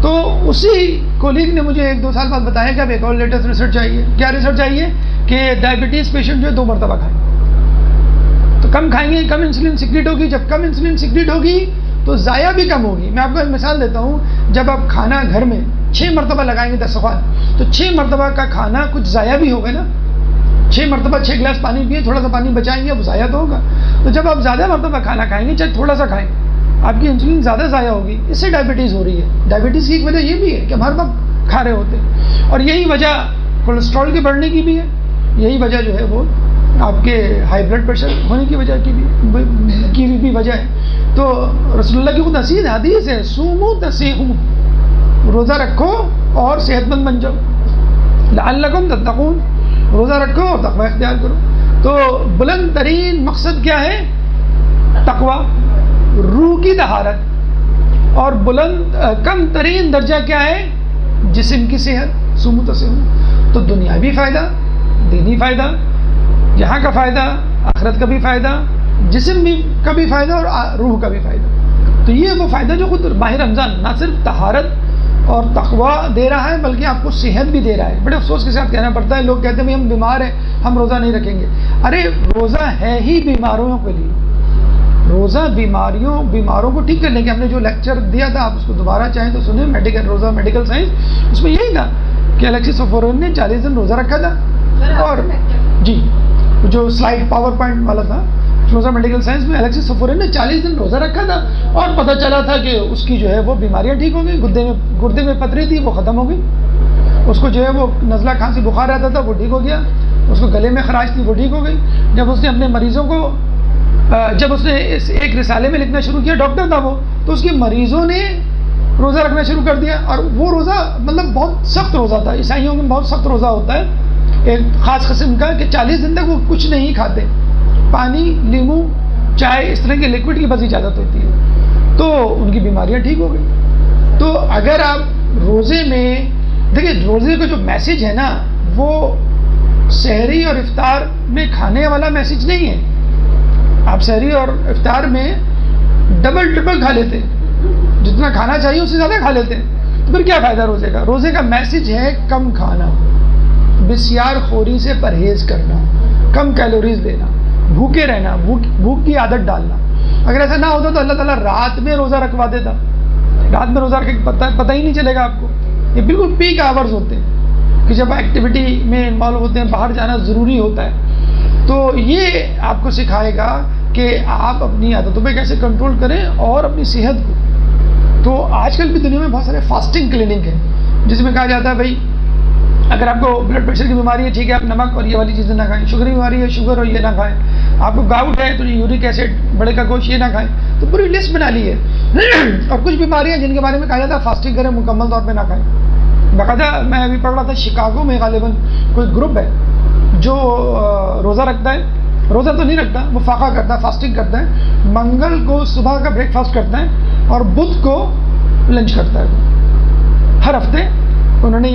تو اسی کولیگ نے مجھے 1-2 سال بعد بتایا کہ اب ایک اور لیٹسٹ ریسرچ چاہیے. کیا ریسرچ چاہیے؟ کہ ڈائبٹیز پیشنٹ جو ہے 2 مرتبہ کھائیں. تو کم کھائیں گے، کم انسولین سیکریٹ ہوگی. جب کم انسولین سیکریٹ ہوگی تو ضائع بھی کم ہوگی. میں آپ کو ایک مثال دیتا ہوں. جب آپ کھانا گھر میں 6 مرتبہ لگائیں گے دسترخوان، تو 6 مرتبہ کا کھانا کچھ ضائع بھی ہوگا نا. 6 مرتبہ 6 گلاس پانی پیے، تھوڑا سا پانی بچائیں گے، وہ ضائع تو ہوگا. تو جب آپ زیادہ مرتبہ کھانا کھائیں گے، چاہے تھوڑا سا کھائیں، آپ کی انسولین زیادہ ضائع ہوگی. اس سے ڈائبٹیز ہو رہی ہے. ڈائبٹیز کی ایک وجہ یہ بھی ہے کہ ہم ہر وقت کھا رہے ہوتے ہیں، اور یہی وجہ کولیسٹرول کے بڑھنے کی بھی ہے. یہی وجہ جو ہے وہ آپ کے ہائی بلڈ پریشر ہونے کی وجہ کی بھی وجہ ہے. تو رسول اللہ کی خود حدیث ہے، سومو تصیحو، روزہ رکھو اور صحت مند بن جاؤ. لعلکم تتقون، روزہ رکھو اور تقوی اختیار کرو. تو بلند ترین مقصد کیا ہے؟ تقوی، روح کی طہارت. اور بلند کم ترین درجہ کیا ہے؟ جسم کی صحت. سومو تصیحو. تو دنیاوی فائدہ، دینی فائدہ، یہاں کا فائدہ، آخرت کا بھی فائدہ، جسم بھی کا بھی فائدہ اور روح کا بھی فائدہ. تو یہ وہ فائدہ جو خود ماہ رمضان نہ صرف طہارت اور تقوی دے رہا ہے، بلکہ آپ کو صحت بھی دے رہا ہے. بڑے افسوس کے ساتھ کہنا پڑتا ہے، لوگ کہتے ہیں ہم بیمار ہیں، ہم روزہ نہیں رکھیں گے. ارے روزہ ہے ہی بیماروں کے لیے. روزہ بیماروں کو ٹھیک کرنے کے. ہم نے جو لیکچر دیا تھا، آپ اس کو دوبارہ چاہیں تو سنیں، روزہ میڈیکل سائنس. اس میں یہی تھا کہ الیکسس سوفورن نے 40 دن روزہ رکھا تھا. اور جی جو سلائڈ پاور پوائنٹ والا تھا روزہ میڈیکل سائنس میں، الیکسس سوفورن نے 40 دن روزہ رکھا تھا، اور پتہ چلا تھا کہ اس کی جو ہے وہ بیماریاں ٹھیک ہو گئی. گردے میں پتھری تھی وہ ختم ہو گئی. اس کو جو ہے وہ نزلہ کھانسی بخار رہتا تھا وہ ٹھیک ہو گیا. اس کو گلے میں خراش تھی وہ ٹھیک ہو گئی. جب اس نے اپنے مریضوں کو جب اس نے ایک رسالے میں لکھنا شروع کیا، ڈاکٹر تھا وہ، تو اس کے مریضوں نے روزہ رکھنا شروع کر دیا. اور وہ روزہ مطلب بہت سخت روزہ تھا. عیسائیوں میں بہت سخت روزہ ہوتا ہے، ایک خاص قسم کا کہ 40 دن تک وہ کچھ نہیں کھاتے، پانی، لیمو، چائے، اس طرح کے لکوڈ کی بس اجازت ہوتی ہے، تو ان کی بیماریاں ٹھیک ہو گئی۔ تو اگر آپ روزے میں دیکھیں، روزے کا جو میسج ہے نا وہ سحری اور افطار میں کھانے والا میسج نہیں ہے۔ آپ سحری اور افطار میں ڈبل ٹرپل کھا لیتے ہیں، جتنا کھانا چاہیے اس سے زیادہ کھا لیتے ہیں، تو پھر کیا فائدہ روزے کا؟ روزے کا میسج ہے کم کھانا، بسیار خوری سے پرہیز کرنا، کم کیلوریز لینا، بھوکے رہنا، بھوک کی عادت ڈالنا۔ اگر ایسا نہ ہوتا تو اللہ تعالیٰ رات میں روزہ رکھوا دیتا، رات میں روزہ رکھ کے پتہ ہی نہیں چلے گا آپ کو۔ یہ بالکل پیک آورز ہوتے ہیں کہ جب ایکٹیویٹی میں انوالو ہوتے ہیں، باہر جانا ضروری ہوتا ہے، تو یہ آپ کو سکھائے گا کہ آپ اپنی عادتوں پہ کیسے کنٹرول کریں اور اپنی صحت کو۔ تو آج کل بھی دنیا میں بہت سارے فاسٹنگ کلینک ہیں جس میں کہا جاتا ہے بھائی اگر آپ کو بلڈ پریشر کی بیماری ہے، ٹھیک ہے، آپ نمک اور یہ والی چیزیں نہ کھائیں، شوگر کی بیماری ہے، شوگر اور یہ نہ کھائیں، آپ کو گاؤٹ ہے تو یورک ایسڈ، بڑے کا گوشت یہ نہ کھائیں، تو پوری لسٹ بنا لی ہے۔ اور کچھ بیماریاں جن کے بارے میں کہا جاتا ہے فاسٹنگ کریں، مکمل طور پہ نہ کھائیں۔ باقاعدہ میں ابھی پڑھ رہا تھا شکاگو میں غالباً کوئی گروپ ہے جو روزہ رکھتا ہے، روزہ تو نہیں رکھتا، وہ فاقہ کرتا ہے، فاسٹنگ کرتا ہے، منگل کو صبح کا بریک فاسٹ کرتا ہے اور بدھ کو لنچ کرتا ہے۔ ہر ہفتے انہوں نے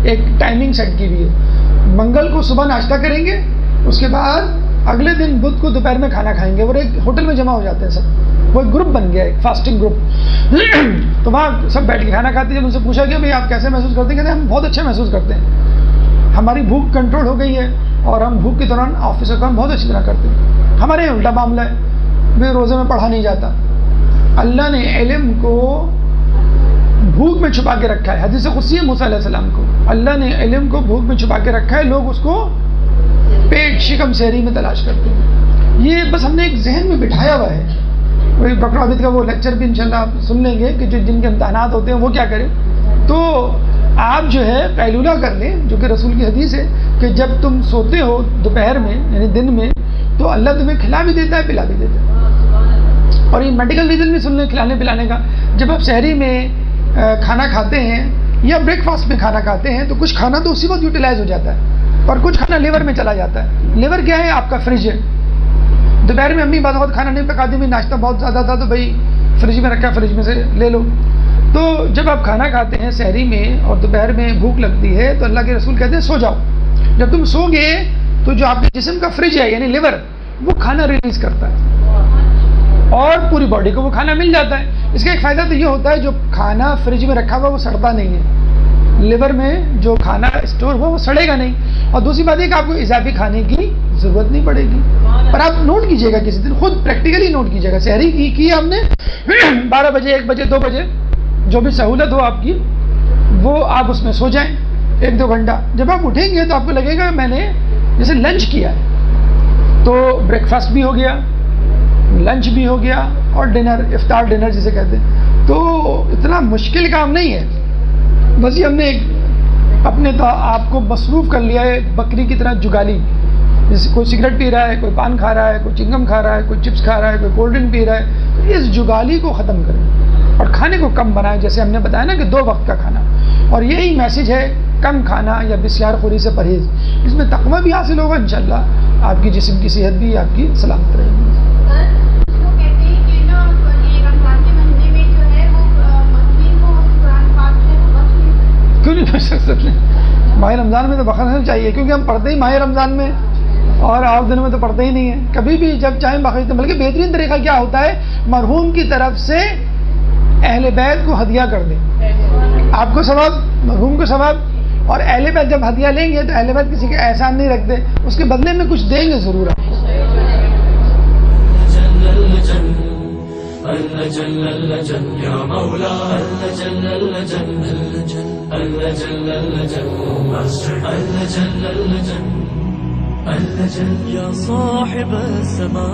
ایک ٹائمنگ سیٹ کی ہوئی ہے، منگل کو صبح ناشتہ کریں گے، اس کے بعد اگلے دن بدھ کو دوپہر میں کھانا کھائیں گے، اور ایک ہوٹل میں جمع ہو جاتے ہیں سب، وہ ایک گروپ بن گیا، ایک فاسٹنگ گروپ۔ تو وہاں سب بیٹھ کے کھانا کھاتے ہیں۔ جب ان سے پوچھا کہ بھائی آپ کیسے محسوس کرتے ہیں، کہتے ہیں ہم بہت اچھا محسوس کرتے ہیں، ہماری بھوک کنٹرول ہو گئی ہے اور ہم بھوک کے دوران آفس کا کام بہت اچھی طرح کرتے ہیں۔ ہمارے یہاں الٹا معاملہ ہے، میں روزے میں پڑھا نہیں جاتا۔ اللہ نے علم کو بھوک میں چھپا کے رکھا ہے، حدیث قدسی ہے موسیٰ علیہ السلام کو، اللہ نے علم کو بھوک میں چھپا کے رکھا ہے، لوگ اس کو پیٹ شکم سحری میں تلاش کرتے ہیں۔ یہ بس ہم نے ایک ذہن میں بٹھایا ہوا ہے۔ وہی ڈاکٹر عابد کا وہ لیکچر بھی انشاءاللہ آپ سن لیں گے کہ جن کے امتحانات ہوتے ہیں وہ کیا کریں۔ تو آپ جو ہے قیلولہ کر لیں، جو کہ رسول کی حدیث ہے کہ جب تم سوتے ہو دوپہر میں یعنی دن میں تو اللہ تمہیں کھلا بھی دیتا ہے، پلا بھی دیتا ہے۔ اور یہ میڈیکل ریزن بھی سن لیں کھلانے پلانے کا، جب آپ سحری میں کھانا کھاتے ہیں یا بریک فاسٹ میں کھانا کھاتے ہیں تو کچھ کھانا تو اسی وقت یوٹیلائز ہو جاتا ہے اور کچھ کھانا لیور میں چلا جاتا ہے۔ لیور کیا ہے؟ آپ کا فریج ہے۔ دوپہر میں امی بعض وقت کھانا نہیں پکاتی، بھی ناشتہ بہت زیادہ تھا تو بھائی فریج میں رکھا، فریج میں سے لے لو۔ تو جب آپ کھانا کھاتے ہیں سحری میں اور دوپہر میں بھوک لگتی ہے تو اللہ کے رسول کہتے ہیں سو جاؤ۔ جب تم سو گے تو جو آپ کے جسم کا فریج ہے یعنی لیور وہ کھانا ریلیز کرتا ہے اور پوری باڈی کو وہ کھانا مل جاتا ہے۔ اس کا ایک فائدہ تو یہ ہوتا ہے جو کھانا فریج میں رکھا ہوا وہ سڑتا نہیں ہے، لیور میں جو کھانا اسٹور ہوا وہ سڑے گا نہیں، اور دوسری بات یہ کہ آپ کو اضافی کھانے کی ضرورت نہیں پڑے گی۔ پر آپ نوٹ کیجئے گا، کسی دن خود پریکٹیکلی نوٹ کیجئے گا، سحری کی ہم نے 12 بجے 1 بجے 2 بجے جو بھی سہولت ہو آپ کی وہ آپ اس میں سو جائیں 1-2 گھنٹہ۔ جب آپ اٹھیں گے تو آپ کو لگے گا میں نے جیسے لنچ کیا ہے، تو بریک فاسٹ بھی ہو گیا، لنچ بھی ہو گیا اور ڈنر، افطار ڈنر جسے کہتے ہیں، تو اتنا مشکل کام نہیں ہے۔ بس یہ ہم نے ایک اپنے آپ کو مصروف کر لیا ہے بکری کی طرح جگالی، جیسے کوئی سگریٹ پی رہا ہے، کوئی پان کھا رہا ہے، کوئی چنگم کھا رہا ہے، کوئی چپس کھا رہا ہے، کوئی کولڈ ڈرنک پی رہا ہے، تو اس جگالی کو ختم کریں اور کھانے کو کم بنائیں، جیسے ہم نے بتایا نا کہ 2 وقت کا کھانا، اور یہی میسج ہے کم کھانا یا بسیار خوری سے پرہیز۔ اس میں تقویٰ بھی حاصل ہوگا انشاءاللہ، آپ کی جسم کی صحت بھی آپ کی سلامت رہے گی۔ کیوں نہیں پڑھ سکتے؟ ماہ رمضان میں تو بخشنا چاہیے، کیونکہ ہم پڑھتے ہی ماہ رمضان میں اور دنوں میں تو پڑھتے ہی نہیں ہیں، کبھی بھی جب چاہیں بخشتے ہیں۔ بلکہ بہترین طریقہ کیا ہوتا ہے، مرحوم کی طرف سے اہل بیت کو ہدیہ کر دیں، آپ کو ثواب، مرحوم کو ثواب، اور اہل بیت جب ہدیہ لیں گے تو اہل بیت کسی کے احسان نہیں رکھتے، اس کے بدلے میں کچھ دیں گے ضرور آپ۔ يا صاحب السماء